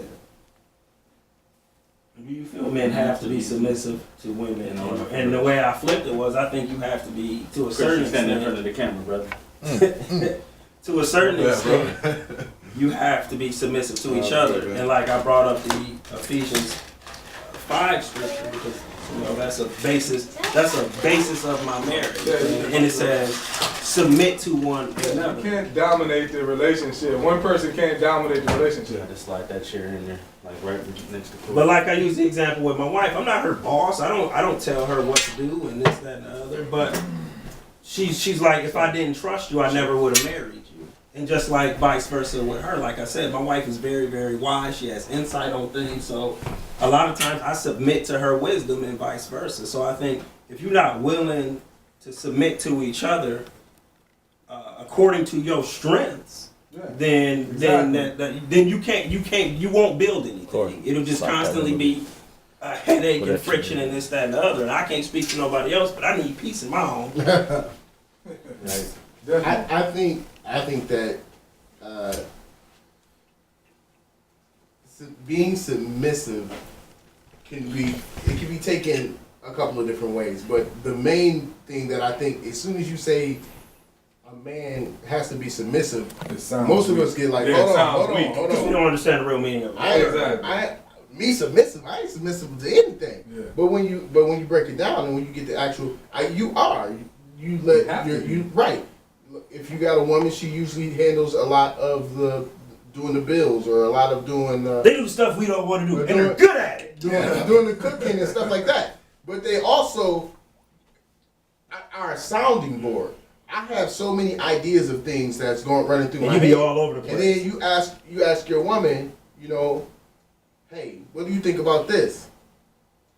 Speaker 3: Do you feel men have to be submissive to women? And the way I flipped it was, I think you have to be, to a certain
Speaker 2: Stand in front
Speaker 3: extent,
Speaker 2: of the camera, brother.
Speaker 3: to a certain extent, you have to be submissive to each other. And like I brought up the Ephesians 5 scripture, because that's a basis of my marriage. And it says, submit to one
Speaker 4: You
Speaker 3: another.
Speaker 4: can't dominate the relationship. One person can't dominate the
Speaker 2: You
Speaker 4: relationship.
Speaker 2: gotta slide that chair in there, like right next to Corey.
Speaker 3: But like I use the example with my wife, I'm not her boss. I don't tell her what to do and this, that, and the other. But she's like, if I didn't trust you, I never would have married you. And just like vice versa with her, like I said, my wife is very, very wise. She has insight on things. So a lot of times I submit to her wisdom and vice versa. So I think if you're not willing to submit to each other according to your strengths,
Speaker 4: Yeah.
Speaker 3: then
Speaker 4: Exactly.
Speaker 3: then you won't build anything. It'll just constantly be a headache and friction and this, that, and the other. And I can't speak to nobody else, but I need peace in my home.
Speaker 2: Right.
Speaker 4: Definitely.
Speaker 5: I think that being submissive can be taken a couple of different ways. But the main thing that I think, as soon as you say a man has to be submissive,
Speaker 4: It sounds
Speaker 5: most of
Speaker 4: weak.
Speaker 5: us get like,
Speaker 4: Yeah, it
Speaker 5: hold on,
Speaker 4: sounds
Speaker 5: hold on,
Speaker 4: weak.
Speaker 5: hold
Speaker 3: Because we
Speaker 5: on.
Speaker 3: don't understand the real meaning of it.
Speaker 4: Exactly.
Speaker 5: Me submissive, I ain't submissive to anything.
Speaker 4: Yeah.
Speaker 5: But when you break it down and when you get the actual, you are. You let
Speaker 4: You have
Speaker 5: your
Speaker 4: to.
Speaker 5: you right. If you got a woman, she usually handles a lot of the doing the bills or a lot of doing
Speaker 3: They do stuff we don't want to do,
Speaker 5: We're
Speaker 3: and they're
Speaker 5: doing-
Speaker 3: good at it.
Speaker 5: doing the cooking and stuff like that. But they also are a sounding board. I have so many ideas of things that's running through
Speaker 3: And
Speaker 5: my
Speaker 3: you be
Speaker 5: head.
Speaker 3: all over the
Speaker 5: And
Speaker 3: place.
Speaker 5: then you ask your woman, hey, what do you think about this?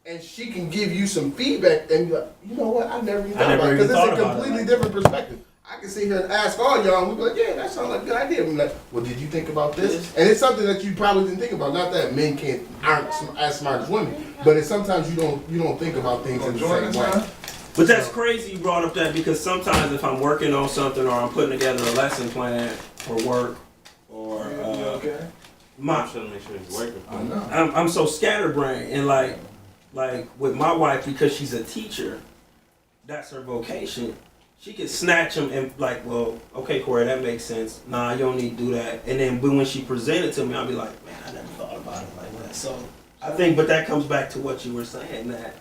Speaker 5: And she can give you some feedback, and you're like, you know what? I never even thought about it, because it's a completely different perspective. I can sit here and ask all y'all, and we'll be like, yeah, that sounds like a good idea. I'm like, well, did you think about this? And it's something that you probably didn't think about. Not that men aren't as smart as women, but it's sometimes you don't think about things in the
Speaker 4: Join
Speaker 5: same
Speaker 4: us,
Speaker 5: way.
Speaker 4: man.
Speaker 3: But that's crazy you brought up that, because sometimes if I'm working on something or I'm putting together a lesson plan for work or
Speaker 4: You okay?
Speaker 3: my
Speaker 2: I'm trying to make sure he's working.
Speaker 4: I know.
Speaker 3: I'm so scatterbrained, and like with my wife, because she's a teacher, that's her vocation. She could snatch them and like, well, okay, Corey, that makes sense. Nah, you don't need to do that. And then when she presented to me, I'll be like, man, I never thought about it like that. So I think, but that comes back to what you were saying, that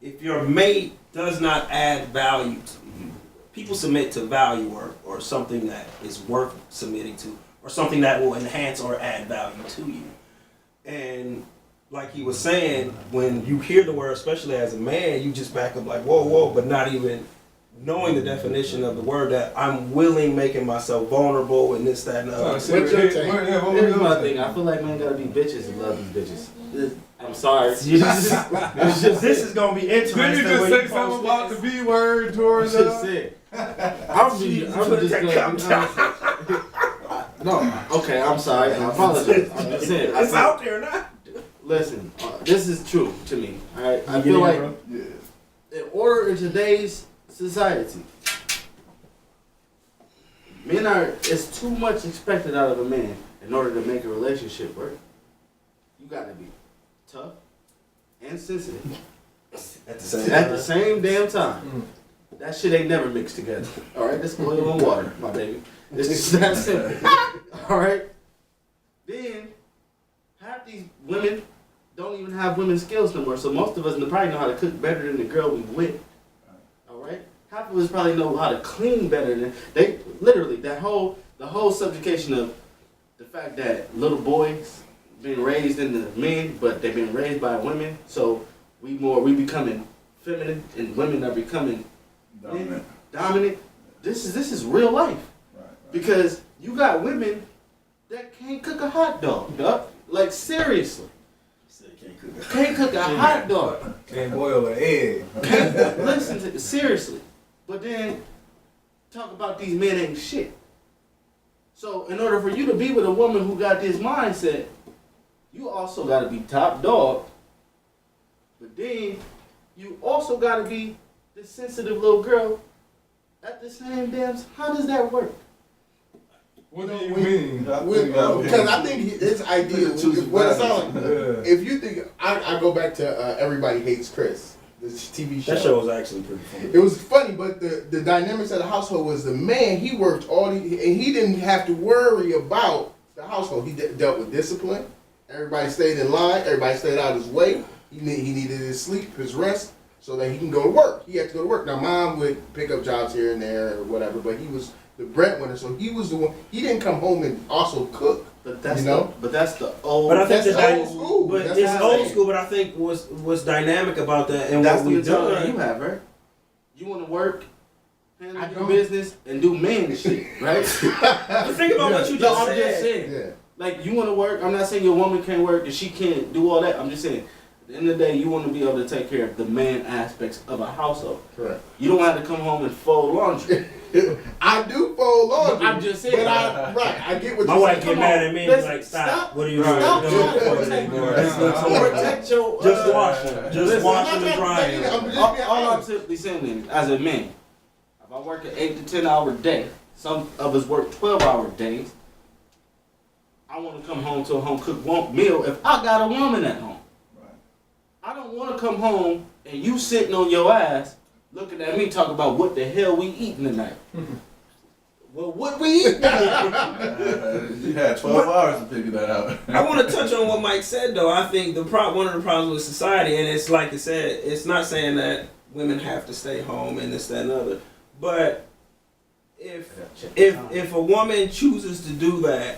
Speaker 3: if your mate does not add value to you, people submit to value or something that is worth submitting to, or something that will enhance or add value to you. And like he was saying, when you hear the word, especially as a man, you just back up like, whoa, whoa, but not even knowing the definition of the word, that I'm willing, making myself vulnerable and this, that, and the other.
Speaker 5: What's your take?
Speaker 2: Here's my thing. I feel like men gotta be bitches and love these bitches. I'm sorry.
Speaker 3: This is gonna be interesting.
Speaker 4: Didn't you just
Speaker 3: when
Speaker 4: say
Speaker 3: post
Speaker 4: something about
Speaker 3: this.
Speaker 4: the B word
Speaker 2: I
Speaker 4: towards
Speaker 2: should have
Speaker 4: us?
Speaker 2: said. I'm just No, okay, I'm sorry. I apologize. I'm just saying.
Speaker 3: It's out there now.
Speaker 2: Listen, this is true to me. Alright, I
Speaker 3: You
Speaker 2: feel
Speaker 3: get
Speaker 2: like
Speaker 3: it, bro?
Speaker 2: in order in today's society, it's too much expected out of a man in order to make a relationship work. you gotta be tough and sensitive
Speaker 3: At the same
Speaker 2: at
Speaker 3: time.
Speaker 2: the same damn time. That shit ain't never mixed together. All right, this oil and water, my baby. It's just that simple. All right. Then half these women don't even have women's skills no more. So most of us probably know how to cook better than the girl we with. All right. Half of us probably know how to clean better than they. Literally, the whole subjugation of the fact that little boys been raised into men, but they've been raised by women. So we becoming feminine, and women are becoming dominant. This is real life. Because you got women that can't cook a hot dog, dog. Like seriously. Can't cook a hot dog.
Speaker 4: Can't boil an egg.
Speaker 2: Can't listen to seriously. But then talk about these men ain't shit. So in order for you to be with a woman who got this mindset, you also gotta be top dog. But then you also gotta be the sensitive little girl at the same damn. How does that work?
Speaker 4: What do you mean?
Speaker 5: Because I think his idea, what it sounds like,
Speaker 4: Yeah.
Speaker 5: if you think, I go back to Everybody Hates Chris, this TV show.
Speaker 3: That show was actually pretty funny.
Speaker 5: It was funny, but the dynamics of the household was the man, he worked and he didn't have to worry about the household. He dealt with discipline. Everybody stayed in line. Everybody stayed out his way. He needed his sleep, his rest, so that he can go to work. He had to go to work. Now, mom would pick up jobs here and there or whatever, but he was the breadwinner, so he was the one. He didn't come home and also cook.
Speaker 2: But that's
Speaker 5: You know?
Speaker 2: that's the old.
Speaker 3: But I think
Speaker 5: That's
Speaker 3: the
Speaker 5: old school.
Speaker 3: But
Speaker 5: That's
Speaker 3: it's
Speaker 5: what I'm
Speaker 3: old
Speaker 5: saying.
Speaker 3: school. But I think what's dynamic about that and
Speaker 2: that's
Speaker 3: what
Speaker 2: the
Speaker 3: we've
Speaker 2: mentality
Speaker 3: done.
Speaker 2: you have, right? You want to work, handle
Speaker 5: I
Speaker 2: your
Speaker 5: don't.
Speaker 2: business, and do man shit, right?
Speaker 3: But think about what you
Speaker 2: No,
Speaker 3: just
Speaker 2: I'm
Speaker 3: said.
Speaker 2: just saying.
Speaker 5: Yeah.
Speaker 2: Like, you want to work. I'm not saying your woman can't work and she can't do all that. I'm just saying, at the end of the day, you want to be able to take care of the man aspects of a household.
Speaker 5: Correct.
Speaker 2: You don't have to come home and fold laundry.
Speaker 5: I do fold laundry.
Speaker 2: I'm just saying.
Speaker 5: But I get what
Speaker 3: My
Speaker 5: you're
Speaker 3: wife
Speaker 5: saying.
Speaker 3: get
Speaker 2: Come
Speaker 3: mad
Speaker 2: on.
Speaker 3: at me and
Speaker 2: Listen,
Speaker 3: be like, stop.
Speaker 2: stop.
Speaker 3: What are you
Speaker 2: Stop
Speaker 3: doing?
Speaker 2: trying to
Speaker 3: Don't
Speaker 2: protect
Speaker 3: anymore.
Speaker 2: Protect your.
Speaker 3: Just wash them. Just
Speaker 2: Listen,
Speaker 3: wash
Speaker 5: I'm
Speaker 3: them and
Speaker 5: not
Speaker 3: dry
Speaker 5: trying to
Speaker 3: them.
Speaker 5: I'm just
Speaker 2: All
Speaker 5: being
Speaker 2: I'm
Speaker 5: honest.
Speaker 2: simply saying is, as a man, if I work an 8 to 10 hour day, some of us work 12-hour days. I want to come home to a home cooked meal if I got a woman at home. I don't want to come home and you sitting on your ass looking at me talking about what the hell we eating tonight. Well, what we eating tonight?
Speaker 6: You had 12 hours to figure that out.
Speaker 3: I want to touch on what Mike said, though. I think one of the problems with society, and it's like I said, it's not saying that women have to stay home and this, that, and other. But if a woman chooses to do that,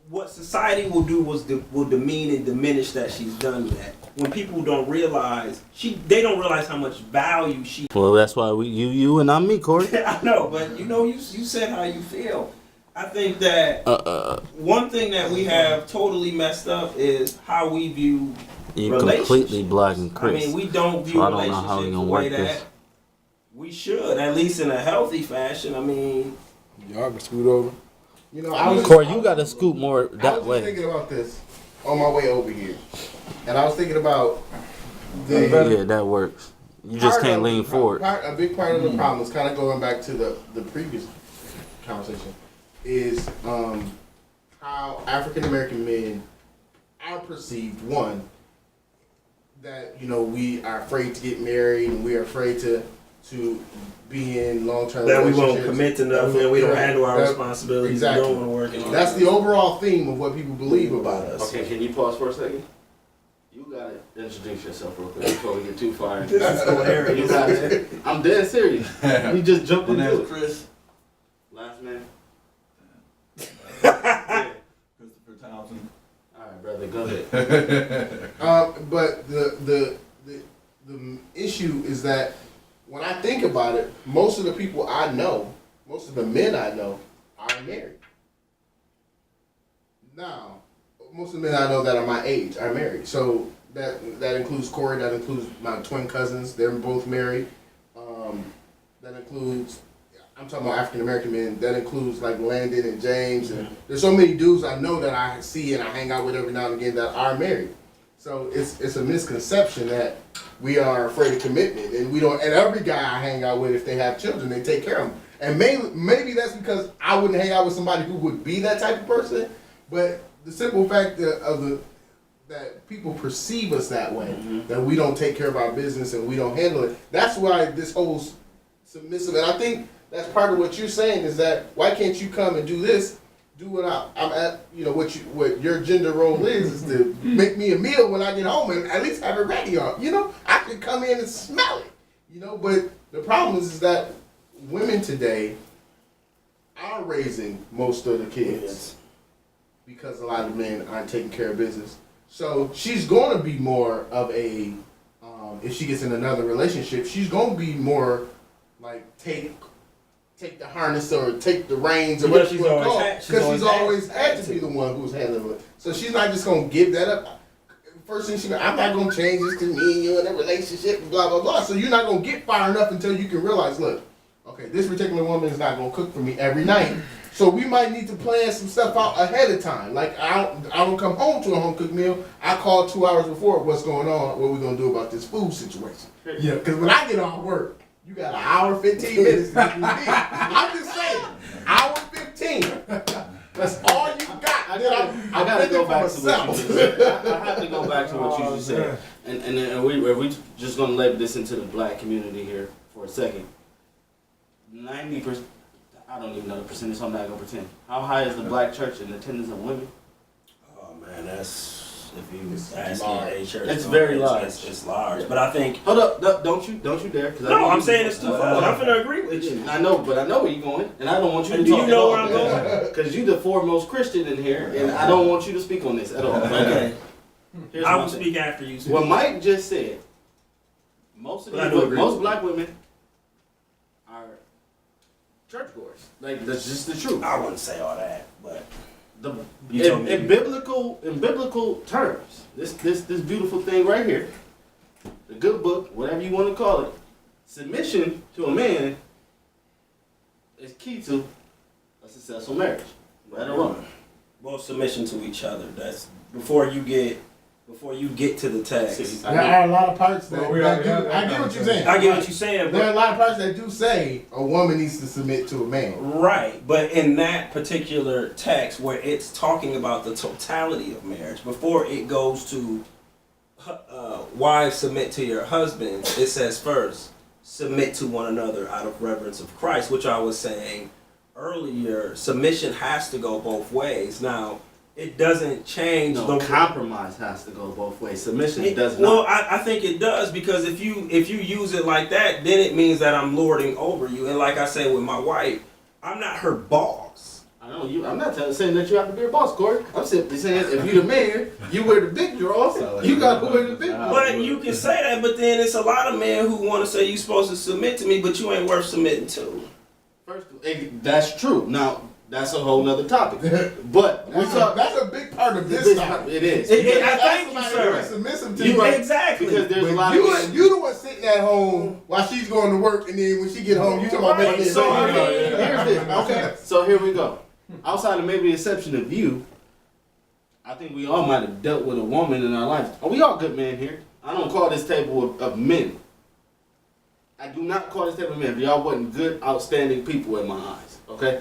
Speaker 3: what society will do will demean and diminish that she's done that. When people don't realize they don't realize how much value she.
Speaker 2: Well, that's why you and I'm me, Corey.
Speaker 3: I know, but you said how you feel. I think that one thing that we have totally messed up is how we view
Speaker 2: You
Speaker 3: relationships.
Speaker 2: completely blocking Chris.
Speaker 3: I mean, we don't view
Speaker 2: So I don't know how we
Speaker 3: relationships
Speaker 2: gonna
Speaker 3: the way
Speaker 2: work this.
Speaker 3: that we should, at least in a healthy fashion. I mean,
Speaker 4: Y'all can scoot over.
Speaker 5: You know, I was
Speaker 2: Corey, you got to scoot more
Speaker 5: I
Speaker 2: that
Speaker 5: was
Speaker 2: way.
Speaker 5: just thinking about this on my way over here, and I was thinking about
Speaker 2: Yeah, that works. You just
Speaker 5: part
Speaker 2: can't
Speaker 5: of
Speaker 2: lean
Speaker 5: the-
Speaker 2: forward.
Speaker 5: A big part of the problem is kind of going back to the previous conversation is how African American men are perceived. One, that we are afraid to get married and we are afraid to be in long-term
Speaker 3: that we
Speaker 5: relationships.
Speaker 3: won't commit to nothing, we don't handle our
Speaker 5: That-
Speaker 3: responsibilities,
Speaker 5: exactly.
Speaker 3: we don't want to work. And all
Speaker 5: That's
Speaker 3: that.
Speaker 5: the overall theme of what people believe about us.
Speaker 2: Okay, can you pause for a second? You gotta introduce yourself real quick before we get too far.
Speaker 3: This is hilarious.
Speaker 2: You got it. I'm dead serious. You just jumped
Speaker 6: My
Speaker 2: into
Speaker 6: name's
Speaker 2: it.
Speaker 6: Chris.
Speaker 2: Last name.
Speaker 6: Christopher Townsend.
Speaker 2: All right, brother, go ahead.
Speaker 5: But the issue is that when I think about it, most of the people I know, most of the men I know, are married. Now, most of the men I know that are my age are married. So that includes Corey, that includes my twin cousins. They're both married. That includes, I'm talking about African American men. That includes like Landon and James. And there's so many dudes I know that I see and I hang out with every now and again that are married. So it's a misconception that we are afraid of commitment, and we don't. And every guy I hang out with, if they have children, they take care of them. And maybe that's because I wouldn't hang out with somebody who would be that type of person. But the simple fact that people perceive us that way, that we don't take care of our business and we don't handle it. That's why this whole submissive, and I think that's part of what you're saying is that why can't you come and do this? Do what I'm at, what your gender role is to make me a meal when I get home and at least have it ready on. I can come in and smell it. But the problem is that women today are raising most of the kids because a lot of men aren't taking care of business. So she's going to be more of a, if she gets in another relationship, she's going to be more like take the harness or take the reins or whatever you want to call it. Because she's always had to be the one who's handling it. So she's not just going to give that up. First thing I'm not going to change this because me and you in a relationship, blah, blah, blah. So you're not going to get far enough until you can realize, look, okay, this particular woman is not going to cook for me every night. So we might need to plan some stuff out ahead of time. Like I don't come home to a home cooked meal. I call 2 hours before what's going on, what we're going to do about this food situation. Yeah, because when I get off work, you got an hour, 15 minutes to get me. I'm just saying, hour 15. That's all you got.
Speaker 2: I gotta go back to what you just said. I have to go back to what you just said. And we just gonna label this into the black community here for a second. 90%, I don't even know the percentage, so I'm not gonna pretend. How high is the black church in attendance of women?
Speaker 3: Oh man, that's if you
Speaker 5: It's
Speaker 3: ask
Speaker 5: large.
Speaker 3: a church,
Speaker 2: It's very large.
Speaker 3: It's large, but I think
Speaker 2: Hold up, no, don't you dare.
Speaker 3: no, I'm saying it's too far. I'm gonna agree with you.
Speaker 2: I know, but I know where you're going, and I don't want you to
Speaker 3: And do
Speaker 2: talk
Speaker 3: you know
Speaker 2: at all.
Speaker 3: where I'm going?
Speaker 2: Because you're the foremost Christian in here, and I don't want you to speak on this at all.
Speaker 3: Okay,
Speaker 2: Here's
Speaker 3: I
Speaker 2: my
Speaker 3: will
Speaker 2: thing.
Speaker 3: speak after you. Speak.
Speaker 2: What Mike just said, most black women are churchgoers. Like, that's just the truth.
Speaker 3: I wouldn't say all that, but You told
Speaker 2: In biblical terms, this beautiful thing right here, the good book, whatever you want to call it, submission to a man is key to a successful marriage. Right or wrong?
Speaker 3: well, submission to each other. That's before you get to the text.
Speaker 5: There are a lot of parts that,
Speaker 4: Well, we
Speaker 5: that
Speaker 4: already had
Speaker 5: do.
Speaker 4: that
Speaker 5: I get what you're
Speaker 4: conversation.
Speaker 5: saying.
Speaker 3: I get what you're saying,
Speaker 5: There are
Speaker 3: but
Speaker 5: a lot of parts that do say a woman needs to submit to a man.
Speaker 3: right. But in that particular text, where it's talking about the totality of marriage, before it goes to wives submit to your husbands, it says first submit to one another out of reverence of Christ, which I was saying earlier. Submission has to go both ways. Now, it doesn't change
Speaker 2: No,
Speaker 3: the
Speaker 2: compromise has to go both ways. Submission does not.
Speaker 3: Well, I think it does, because if you use it like that, then it means that I'm lording over you. And like I said with my wife, I'm not her boss.
Speaker 2: I know you. I'm not saying that you have to be a boss, Corey. I'm simply saying if you're the man, you wear the big draws. You got to wear the big draws.
Speaker 3: But you can say that, but then it's a lot of men who want to say you're supposed to submit to me, but you ain't worth submitting to.
Speaker 2: First, that's true. Now, that's a whole nother topic. But we talk.
Speaker 5: That's a big part of this topic.
Speaker 2: It is.
Speaker 3: I thank you,
Speaker 5: Somebody
Speaker 3: sir.
Speaker 5: who's submissive to
Speaker 2: You
Speaker 5: you.
Speaker 2: right.
Speaker 3: Exactly.
Speaker 2: Because there's a lot
Speaker 5: You,
Speaker 2: of.
Speaker 5: you the one sitting at home while she's going to work, and then when she get home, you talking about
Speaker 3: Right,
Speaker 5: making
Speaker 3: so
Speaker 5: it.
Speaker 2: Here's this. Okay. So here we go. Outside of maybe the exception of you, I think we all might have dealt with a woman in our life. Are we all good men here? I don't call this table of men. I do not call this table of men. Y'all wasn't good, outstanding people in my eyes. Okay?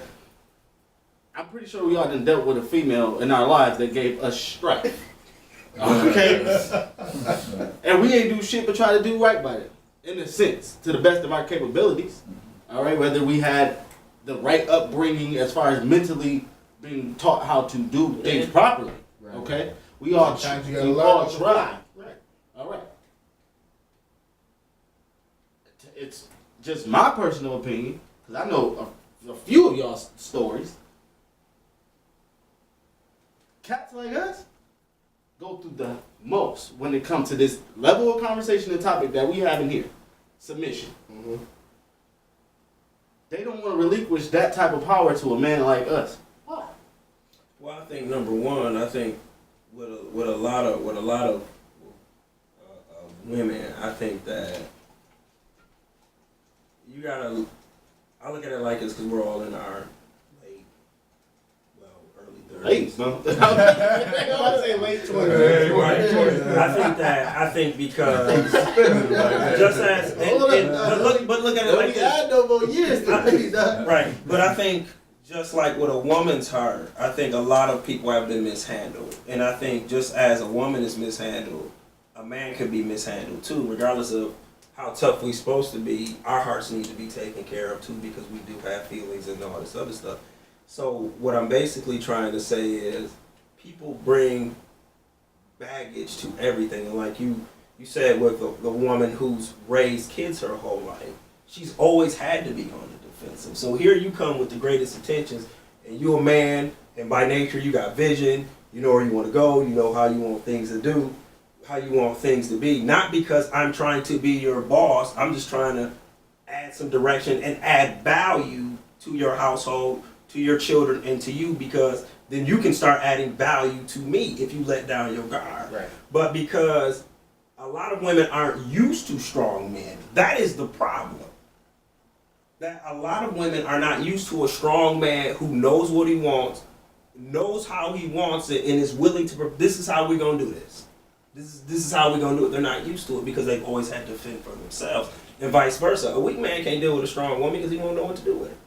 Speaker 2: I'm pretty sure we all done dealt with a female in our lives that gave us strife. Okay? And we ain't do shit but try to do right by it. In a sense, to the best of our capabilities. Alright? Whether we had the right upbringing as far as mentally being taught how to do things properly.
Speaker 5: Right.
Speaker 2: Okay? We all
Speaker 5: Sometimes you
Speaker 2: we
Speaker 5: gotta learn
Speaker 2: all
Speaker 5: on the
Speaker 2: try. Right. Alright. It's just my personal opinion, because I know a few of y'all's stories. Cats like us go through the most when it comes to this level of conversation and topic that we have in here. Submission.
Speaker 5: Mhm.
Speaker 2: They don't want to relinquish that type of power to a man like us. Why?
Speaker 3: Well, I think number one, I think with a lot of women, I think that you gotta. I look at it like it's because we're all in our early 30s.
Speaker 2: Late, no?
Speaker 5: I say late 20s.
Speaker 3: I think because just as but look at it like this.
Speaker 2: no more years to me, dog.
Speaker 3: Right, but I think just like with a woman's heart, I think a lot of people have been mishandled. And I think just as a woman is mishandled, a man can be mishandled too, regardless of how tough we're supposed to be. Our hearts need to be taken care of too, because we do have feelings and all this other stuff. So what I'm basically trying to say is people bring baggage to everything. And like you said with the woman who's raised kids her whole life, she's always had to be on the defensive. So here you come with the greatest intentions, and you're a man, and by nature you got vision, you know where you want to go, you know how you want things to do, how you want things to be. Not because I'm trying to be your boss, I'm just trying to add some direction and add value to your household, to your children, and to you, because then you can start adding value to me if you let down your guard.
Speaker 5: Right.
Speaker 3: But because a lot of women aren't used to strong men, that is the problem. That a lot of women are not used to a strong man who knows what he wants, knows how he wants it, and is willing to, this is how we're going to do this. This is how we're going to do it. They're not used to it because they've always had to fend for themselves. And vice versa. A weak man can't deal with a strong woman because he won't know what to do with it.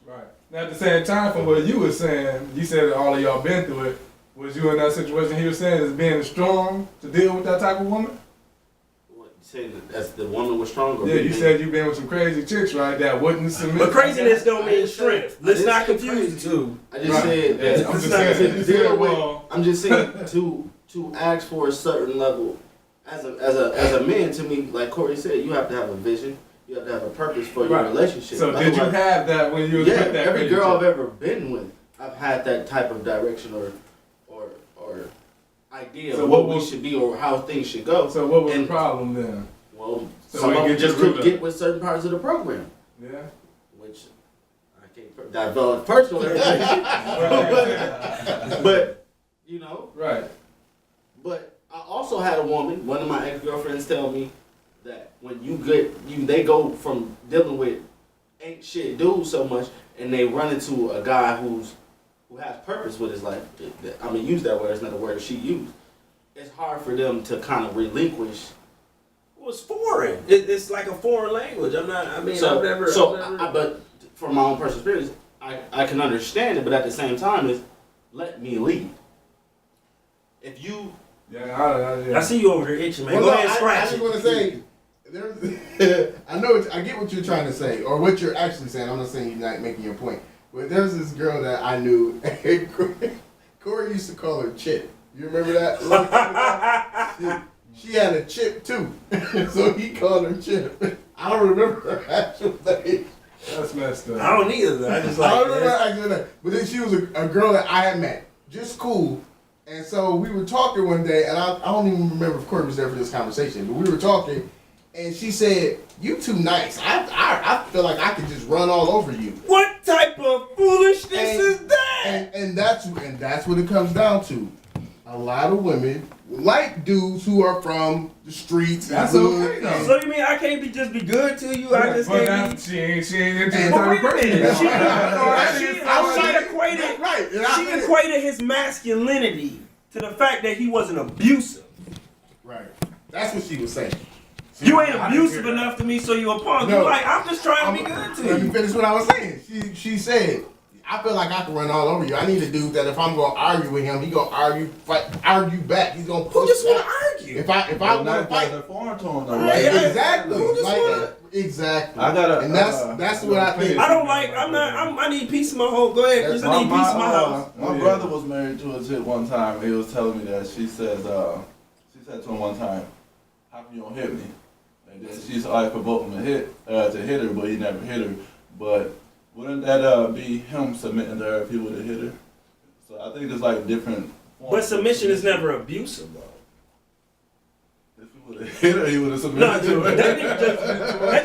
Speaker 4: Right. Now, at the same time, from what you were saying, you said that all of y'all been through it. Was you in that situation he was saying as being strong to deal with that type of woman?
Speaker 2: What, you say that the woman was stronger?
Speaker 4: Yeah, you said you've been with some crazy chicks, right, that wouldn't submit.
Speaker 3: But craziness don't
Speaker 2: I
Speaker 3: mean
Speaker 2: didn't say-
Speaker 3: strength.
Speaker 2: I
Speaker 3: Let's
Speaker 2: didn't
Speaker 3: not
Speaker 2: say
Speaker 3: confuse the two.
Speaker 2: I just
Speaker 4: Right.
Speaker 2: said that.
Speaker 4: I'm just saying, you said, well,
Speaker 2: I'm just saying to ask for a certain level as a man. To me, like Corey said, you have to have a vision. You have to have a purpose for your
Speaker 4: Right.
Speaker 2: relationship.
Speaker 4: so did you
Speaker 2: Otherwise-
Speaker 4: have that when you was
Speaker 2: Yeah,
Speaker 4: with that
Speaker 2: every
Speaker 4: crazy
Speaker 2: girl I've
Speaker 4: chick?
Speaker 2: ever been with, I've had that type of direction or idea
Speaker 4: So
Speaker 2: of
Speaker 4: what
Speaker 2: what we
Speaker 4: was-
Speaker 2: should be or how things should go.
Speaker 4: So what was
Speaker 2: And-
Speaker 4: the problem then?
Speaker 2: Well,
Speaker 4: So
Speaker 2: some
Speaker 4: we
Speaker 2: of them
Speaker 4: get
Speaker 2: just
Speaker 4: to the root
Speaker 2: couldn't
Speaker 4: of
Speaker 2: get
Speaker 4: it.
Speaker 2: with certain parts of the program,
Speaker 4: Yeah.
Speaker 2: which I can't divulge personal information. But you know,
Speaker 4: Right.
Speaker 2: but I also had a woman, one of my ex-girlfriends, tell me that when they go from dealing with ain't shit dudes so much, and they run into a guy who has purpose with his life. I mean, use that word. It's not a word that she used. It's hard for them to kind of relinquish.
Speaker 3: Well, it's foreign. It's like a foreign language. I've never.
Speaker 2: But from my own personal experience, I can understand it, but at the same time, it's let me lead. If you
Speaker 4: Yeah,
Speaker 3: I see you over there itching, man.
Speaker 5: Well,
Speaker 3: Go
Speaker 5: no,
Speaker 3: ahead and
Speaker 5: I
Speaker 3: scratch
Speaker 5: just
Speaker 3: it.
Speaker 5: want to say, I get what you're trying to say, or what you're actually saying. I'm not saying you're not making your point. But there's this girl that I knew, Corey used to call her Chip. You remember that? She had a chip too, so he called her Chip. I don't remember her actual name.
Speaker 4: that's messed up.
Speaker 3: I don't either. I just
Speaker 5: I
Speaker 3: like.
Speaker 5: don't remember her actual name. But then she was a girl that I had met, just cool. And so we were talking one day, and I don't even remember if Corey was there for this conversation, but we were talking, and she said, "You too nice. I feel like I could just run all over you."
Speaker 3: What type of foolishness is that?
Speaker 5: And that's what it comes down to. A lot of women like dudes who are from the streets.
Speaker 4: That's
Speaker 5: and
Speaker 4: okay,
Speaker 5: hood,
Speaker 4: though.
Speaker 5: and-
Speaker 3: So you mean I can't just be good to you? I just
Speaker 4: but
Speaker 3: can't be.
Speaker 4: she ain't into
Speaker 5: And-
Speaker 4: the
Speaker 3: But
Speaker 4: type
Speaker 3: wait
Speaker 4: of
Speaker 3: a
Speaker 4: person.
Speaker 3: minute. She
Speaker 5: That's
Speaker 3: equated.
Speaker 5: right. And I
Speaker 3: She
Speaker 5: said it.
Speaker 3: equated his masculinity to the fact that he wasn't abusive.
Speaker 5: Right. That's what she was saying.
Speaker 3: You ain't
Speaker 4: I didn't
Speaker 3: abusive
Speaker 4: hear that.
Speaker 3: enough to me, so you a punk.
Speaker 5: No.
Speaker 3: You like, I'm just trying to be good
Speaker 5: Let
Speaker 3: to
Speaker 5: me
Speaker 3: you.
Speaker 5: finish what I was saying. She said, "I feel like I can run all over you. I need a dude that if I'm gonna argue with him, he gonna argue back. He's gonna
Speaker 3: Who
Speaker 5: push
Speaker 3: just want
Speaker 5: back.
Speaker 3: to argue?
Speaker 5: If I
Speaker 6: But
Speaker 5: want
Speaker 6: not
Speaker 5: to fight,
Speaker 6: they're foreign to them, though,
Speaker 3: Right,
Speaker 6: right?
Speaker 3: yeah.
Speaker 5: exactly,
Speaker 3: Who just
Speaker 5: like
Speaker 3: wanna-
Speaker 5: exactly.
Speaker 6: I gotta,
Speaker 5: and that's what I think.
Speaker 3: I don't like. I need peace in my home. Go ahead, Chris. I need peace in my house.
Speaker 6: My brother was married to a chick one time. He was telling me that she said to him one time, "How come you don't hit me?" And then she used to always provoke him to hit her, but he never hit her. But wouldn't that be him submitting to her if he would have hit her? So I think there's like different. forms
Speaker 3: But
Speaker 6: of
Speaker 3: submission is never abusive, though.
Speaker 6: If he would have hit her, he would have
Speaker 3: No,
Speaker 6: submitted to her.
Speaker 3: that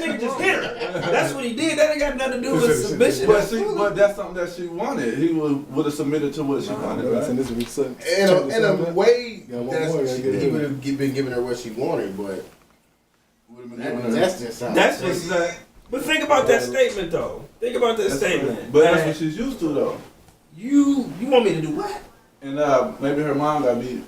Speaker 3: nigga just hit her. That's what he did. That ain't got nothing to do with submission.
Speaker 6: But that's something that she wanted. He would have submitted to what she wanted, right?
Speaker 5: In a way, he would have been giving her what she wanted, but that's just how.
Speaker 3: That's just. But think about that statement, though. Think about that statement.
Speaker 6: But that's what she's used to, though.
Speaker 3: You want me to do what?
Speaker 6: And maybe her mom got beat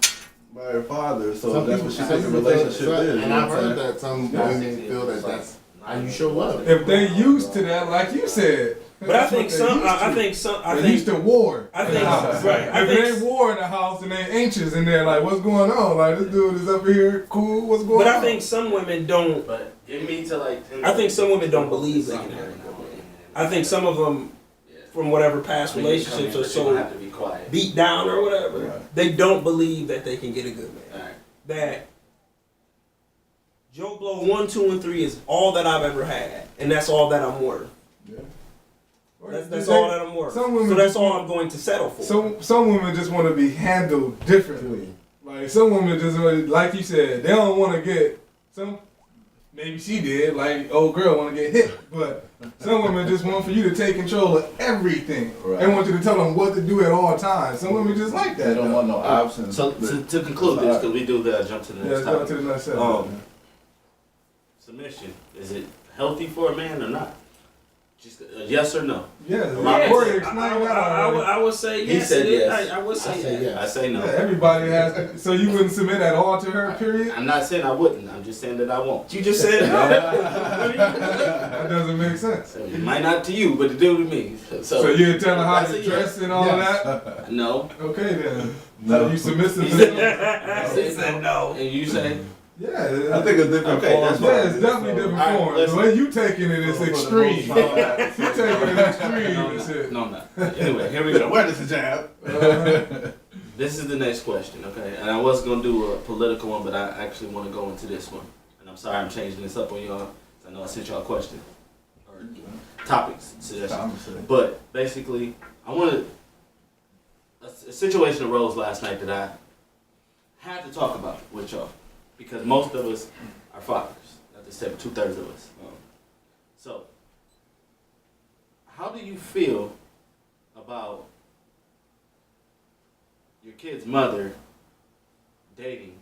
Speaker 6: by her father, so
Speaker 5: Some
Speaker 6: that's
Speaker 5: people,
Speaker 6: what she
Speaker 5: some
Speaker 6: thinks a
Speaker 5: people
Speaker 6: relationship
Speaker 5: feel,
Speaker 6: is.
Speaker 5: and I've heard that some women feel that that's how you show love.
Speaker 4: If they used to that, like you said,
Speaker 3: But I think
Speaker 4: That's what
Speaker 3: some.
Speaker 4: they used to.
Speaker 3: I think some. I
Speaker 4: They used
Speaker 3: think.
Speaker 4: to war.
Speaker 3: I
Speaker 4: in
Speaker 3: think-
Speaker 4: the house.
Speaker 3: right, I
Speaker 4: If
Speaker 3: think-
Speaker 4: it ain't war in the house and they anxious in there, like what's going on? Like this dude is up here, cool. What's going on?
Speaker 3: But I think some women don't.
Speaker 2: But get me to like.
Speaker 3: I think some women don't believe they can have a good man. I think some of them, from whatever past relationships are so
Speaker 2: have to be quiet.
Speaker 3: beat down or whatever,
Speaker 6: Right.
Speaker 3: they don't believe that they can get a good man.
Speaker 2: Alright.
Speaker 3: That Joe Blow 1, 2, and 3 is all that I've ever had, and that's all that I'm worth.
Speaker 4: Or
Speaker 3: That's
Speaker 4: they-
Speaker 3: all that I'm worth.
Speaker 4: some women
Speaker 3: So that's
Speaker 4: just
Speaker 3: all
Speaker 4: want-
Speaker 3: I'm going to settle for.
Speaker 4: Some women just want to be handled differently. Like some women just like you said, they don't want to get some. Maybe she did, like old girl want to get hit, but some women just want for you to take control of everything.
Speaker 6: Right.
Speaker 4: They want you to tell them what to do at all times. Some women just like that.
Speaker 6: They don't
Speaker 4: though.
Speaker 6: want no options.
Speaker 2: So to conclude this, because we do jump to the
Speaker 4: Yeah,
Speaker 2: next
Speaker 4: let's go to
Speaker 2: topic.
Speaker 4: the next segment.
Speaker 2: Submission, is it healthy for a man or not? Just yes or no?
Speaker 4: Yeah,
Speaker 2: Yeah.
Speaker 4: Corey explained that already.
Speaker 3: I would say
Speaker 2: He
Speaker 3: yes.
Speaker 2: said
Speaker 3: it is.
Speaker 2: yes.
Speaker 3: I would
Speaker 5: I
Speaker 3: say
Speaker 5: say
Speaker 3: yes.
Speaker 5: yes.
Speaker 2: I say no.
Speaker 4: Yeah, everybody has. So you wouldn't submit at all to her, period?
Speaker 2: I'm not saying I wouldn't. I'm just saying that I won't.
Speaker 3: You just said no.
Speaker 4: That doesn't make sense.
Speaker 2: So it might not to you, but it do to me.
Speaker 4: So you're telling her how
Speaker 2: That's
Speaker 4: to
Speaker 2: a
Speaker 4: dress and all
Speaker 5: Yes.
Speaker 4: of that?
Speaker 2: No.
Speaker 4: Okay then.
Speaker 6: No.
Speaker 4: So you submissive
Speaker 2: He
Speaker 4: to
Speaker 2: said-
Speaker 4: them?
Speaker 3: He said no.
Speaker 2: And you say
Speaker 4: Yeah.
Speaker 6: I think it's different
Speaker 2: Okay,
Speaker 6: forms.
Speaker 2: that's
Speaker 4: Yeah, it's definitely different
Speaker 2: All right,
Speaker 4: forms.
Speaker 2: listen.
Speaker 4: The way you taking it is
Speaker 6: For the most
Speaker 4: extreme.
Speaker 6: part.
Speaker 4: You taking it extreme
Speaker 2: no,
Speaker 4: and shit.
Speaker 2: no, I'm not. Anyway, here we
Speaker 6: Better
Speaker 2: go.
Speaker 6: wear this a jab.
Speaker 2: This is the next question, okay? And I was gonna do a political one, but I actually want to go into this one. And I'm sorry I'm changing this up on y'all. 'Cause I know I sent y'all a question or topics suggestions. But basically, I wanted a situation arose last night that I had to talk about with y'all because most of us are fathers. Not to say 2/3 of us. So, how do you feel about your kid's mother dating,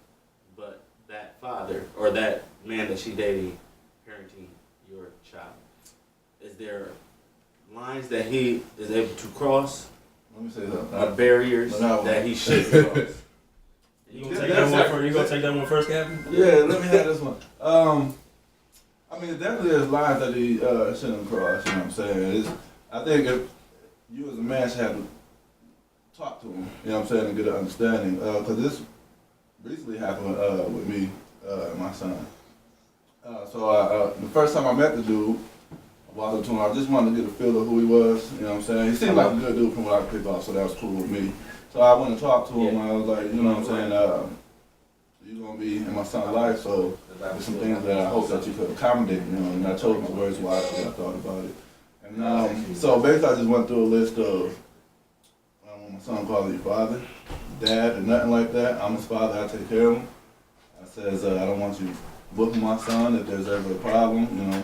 Speaker 2: but that father or that man that she dating parenting your child? Is there lines that he is able to cross?
Speaker 6: Let me say something.
Speaker 2: Or barriers
Speaker 6: No.
Speaker 2: that he should cross?
Speaker 3: You gonna take that one first? You gonna take that one first, Captain?
Speaker 6: Yeah, let me have this one. I mean, definitely there's lines that he shouldn't cross. You know what I'm saying? I think if you as a man should have to talk to him. You know what I'm saying, and get an understanding. Because this recently happened with me and my son. So the first time I met the dude, I walked up to him. I just wanted to get a feel of who he was. You know what I'm saying? He seemed like a good dude from what I could pick off, so that was cool with me. So I went and talked to him. I was like, you know what I'm saying? You're gonna be in my son's life, so there's some things that I hope that you could accommodate. You know, and I chose my words wisely. I thought about it. And so basically, I just went through a list of when my son calls me father, dad, or nothing like that. I'm his father. I take care of him. I says I don't want you whooping my son if there's ever a problem. You know,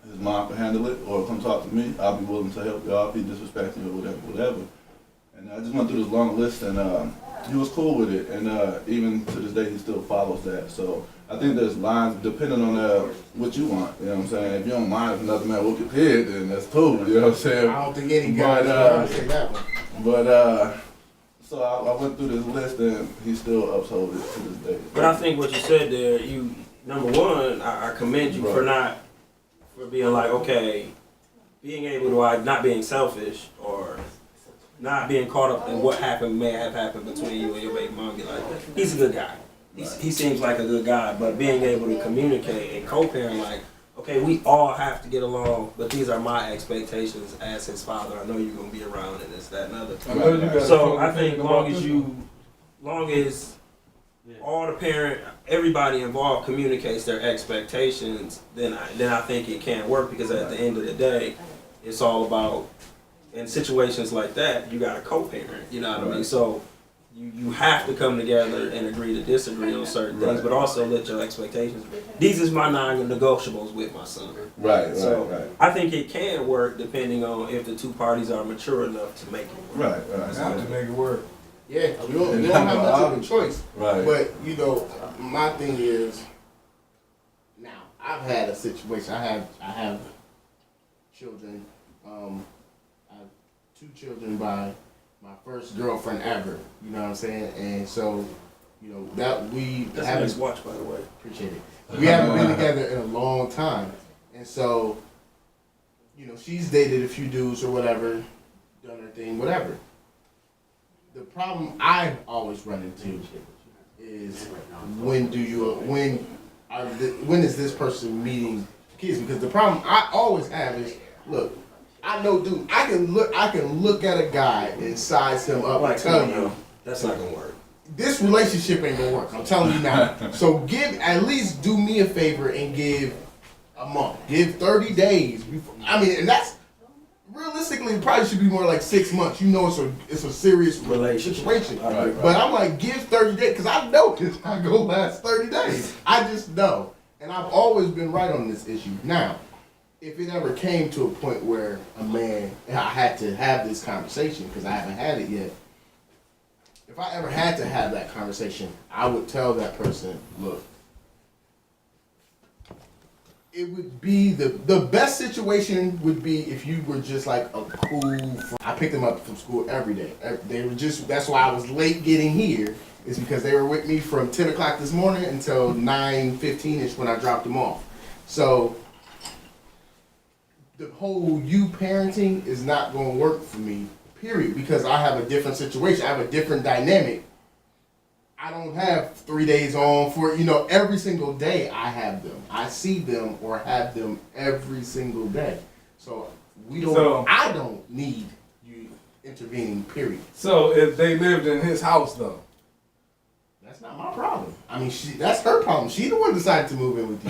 Speaker 6: his mom can handle it, or come talk to me. I'll be willing to help you out if he disrespects you or whatever. And I just went through this long list, and he was cool with it. And even to this day, he still follows that. So I think there's lines depending on what you want. You know what I'm saying? If you don't mind if another man whoop your kid, then that's cool. You know what I'm saying?
Speaker 5: I don't think any guys would say that one.
Speaker 6: But so I went through this list, and he still upholds it to this day.
Speaker 3: But I think what you said there, you number one, I commend you for being like, okay, being able to not being selfish or not being caught up in what may have happened between you and your baby mom. Be like, he's a good guy. He seems like a good guy, but being able to communicate and co-parent, like, okay, we all have to get along, but these are my expectations as his father. I know you're gonna be around and this, that, and other.
Speaker 4: I know you got a
Speaker 3: So
Speaker 4: strong
Speaker 3: I think
Speaker 4: opinion about this one.
Speaker 3: long as all the everybody involved communicates their expectations, then I think it can work, because at the end of the day, it's all about, in situations like that, you got to co-parent, you know what I mean? So you have to come together and agree to disagree on certain things, but also let your expectations, these is my non-negotiables with my son.
Speaker 6: Right.
Speaker 3: So I think it can work depending on if the two parties are mature enough to make it work.
Speaker 4: You have to make it work.
Speaker 5: Yeah, you don't have much of a choice.
Speaker 6: Right.
Speaker 5: But, you know, my thing is, now, I've had a situation, I have children, I have 2 children by my first girlfriend ever, you know what I'm saying? And so, you know, that we
Speaker 3: That's a
Speaker 5: haven't,
Speaker 3: nice watch, by the way.
Speaker 5: appreciate it. We haven't been together in a long time. And so, you know, she's dated a few dudes or whatever, done her thing, whatever. The problem I always run into is when is this person meeting kids? Because the problem I always have is, look, I know, dude, I can look at a guy and size him up and tell you
Speaker 3: That's not gonna work.
Speaker 5: this relationship ain't gonna work. I'm telling you now. So at least do me a favor and give a month. Give 30 days. I mean, and that's realistically it probably should be more like 6 months. You know, it's a serious situation.
Speaker 3: Right.
Speaker 5: But I'm like, give 30 days because I know it's not gonna last 30 days. I just know, and I've always been right on this issue. Now, if it ever came to a point where a man, and I had to have this conversation because I haven't had it yet. If I ever had to have that conversation, I would tell that person, look, it would be the best situation would be if you were just like a cool friend. I picked them up from school every day. They were just, that's why I was late getting here, is because they were with me from 10 o'clock this morning until 9:15ish when I dropped them off. So the whole you parenting is not going to work for me, period, because I have a different situation. I have a different dynamic. I don't have 3 days on for, you know, every single day I have them. I see them or have them every single day. So I don't need you intervening, period.
Speaker 4: So if they lived in his house though,
Speaker 5: That's not my problem. I mean, that's her problem. She the one who decided to move in with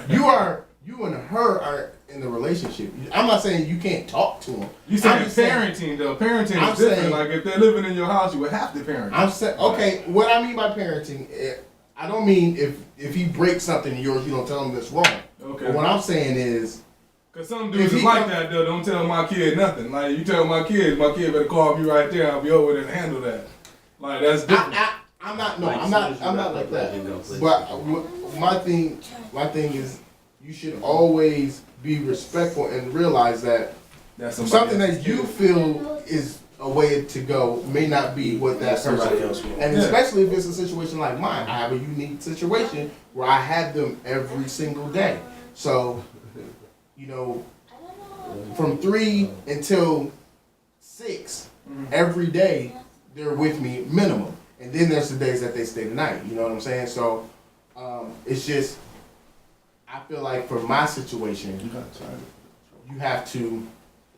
Speaker 5: you. You and her are in a relationship. I'm not saying you can't talk to them.
Speaker 4: you saying parenting though? Parenting
Speaker 5: I'm
Speaker 4: is different.
Speaker 5: saying-
Speaker 4: Like if they're living in your house, you would have to parent.
Speaker 5: I'm saying, okay, what I mean by parenting, I don't mean if he breaks something yours, you don't tell him that's wrong.
Speaker 4: Okay.
Speaker 5: But what I'm saying is,
Speaker 4: Cause some dudes
Speaker 5: If he
Speaker 4: is like
Speaker 5: come-
Speaker 4: that though. Don't tell my kid nothing. Like you tell my kid better call me right there. I'll be over there and handle that. Like that's different.
Speaker 5: I'm not like that. But my thing is, you should always be respectful and realize that
Speaker 4: That's
Speaker 5: something that you feel is a way to go may not be what that
Speaker 3: Somebody
Speaker 5: person
Speaker 3: else
Speaker 5: feels.
Speaker 3: will.
Speaker 5: And
Speaker 4: Yeah.
Speaker 5: especially if it's a situation like mine, I have a unique situation where I have them every single day. So, you know, from 3 until 6 every day, they're with me minimum. And then there's the days that they stay the night. You know what I'm saying? So, it's just, I feel like for my situation, you have to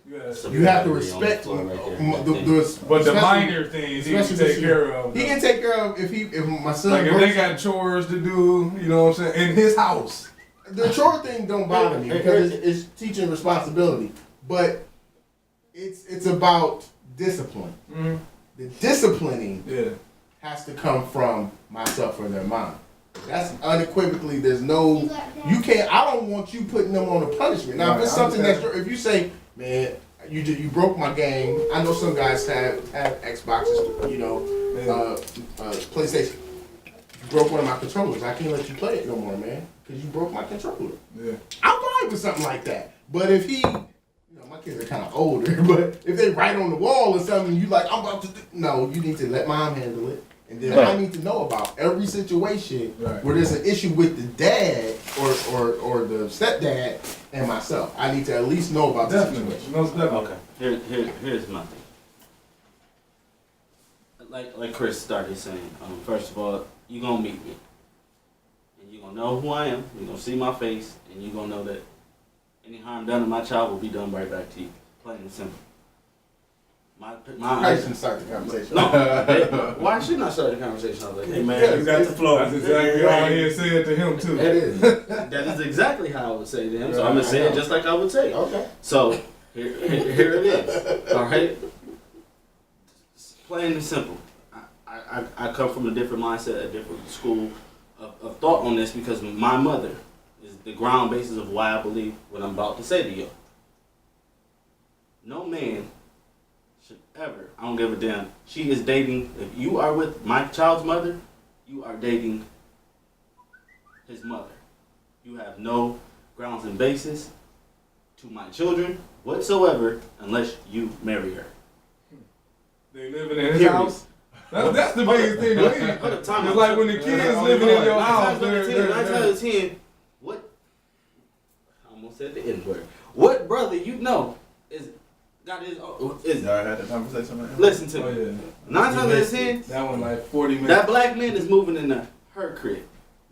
Speaker 5: respect the
Speaker 4: But the
Speaker 5: especially-
Speaker 4: minor things he can
Speaker 5: especially
Speaker 4: take
Speaker 5: this
Speaker 4: care of.
Speaker 5: He can take care of if my son
Speaker 4: Like if
Speaker 5: works.
Speaker 4: they got chores to do, you know what I'm saying, in his house.
Speaker 5: The chore thing don't bother me because it's teaching responsibility, but it's about discipline.
Speaker 4: Mm-hmm.
Speaker 5: The disciplining
Speaker 4: Yeah.
Speaker 5: has to come from myself or their mom. That's unequivocally. There's no, you can't. I don't want you putting them on a punishment. Now, if it's
Speaker 4: Right, I
Speaker 5: something that's,
Speaker 4: understand.
Speaker 5: if you say, man, you broke my game. I know some guys have Xboxes, you know, PlayStation. You broke one of my controllers. I can't let you play it no more, man, because you broke my controller.
Speaker 4: Yeah.
Speaker 5: I'm fine with something like that. But if he, you know, my kids are kind of older, but if they write on the wall or something, you like, I'm about to do, no, you need to let mom handle it. And then I need to know about every situation
Speaker 4: Right.
Speaker 5: where there's an issue with the dad or the stepdad and myself. I need to at least know about the
Speaker 4: Definitely.
Speaker 5: situation.
Speaker 4: Most definitely.
Speaker 2: Okay. Here's my thing. Like Chris started saying, first of all, you're gonna meet me. And you're gonna know who I am, you're gonna see my face, and you're gonna know that any harm done to my child will be done right back to you. Plain and simple.
Speaker 5: I shouldn't start the conversation.
Speaker 2: No, why shouldn't I start the conversation off like
Speaker 3: Hey
Speaker 2: that?
Speaker 3: man, you got the flow.
Speaker 4: That's exactly how he had said to him too.
Speaker 5: It is.
Speaker 2: That is exactly how I would say to him, so I'm gonna say it just like I would say.
Speaker 5: Okay.
Speaker 2: So here it is. All right. It's plain and simple. I come from a different mindset, a different school of thought on this because my mother is the ground basis of why I believe what I'm about to say to you. No man should ever, I don't give a damn. She is dating, if you are with my child's mother, you are dating his mother. You have no grounds and basis to my children whatsoever unless you marry her.
Speaker 4: They living in his
Speaker 2: Period.
Speaker 4: house. That's the biggest thing to me.
Speaker 2: Hold up, time
Speaker 4: It's
Speaker 2: out.
Speaker 4: like when the kids living in your house.
Speaker 2: Nine times out of 10, what? I almost said the N word. What brother, you know, is got his is.
Speaker 6: Y'all had that conversation, man.
Speaker 2: Listen to
Speaker 4: Oh
Speaker 2: me.
Speaker 4: yeah.
Speaker 2: 9 times out of 10,
Speaker 4: That one like 40 minutes.
Speaker 2: that black man is moving in her crib,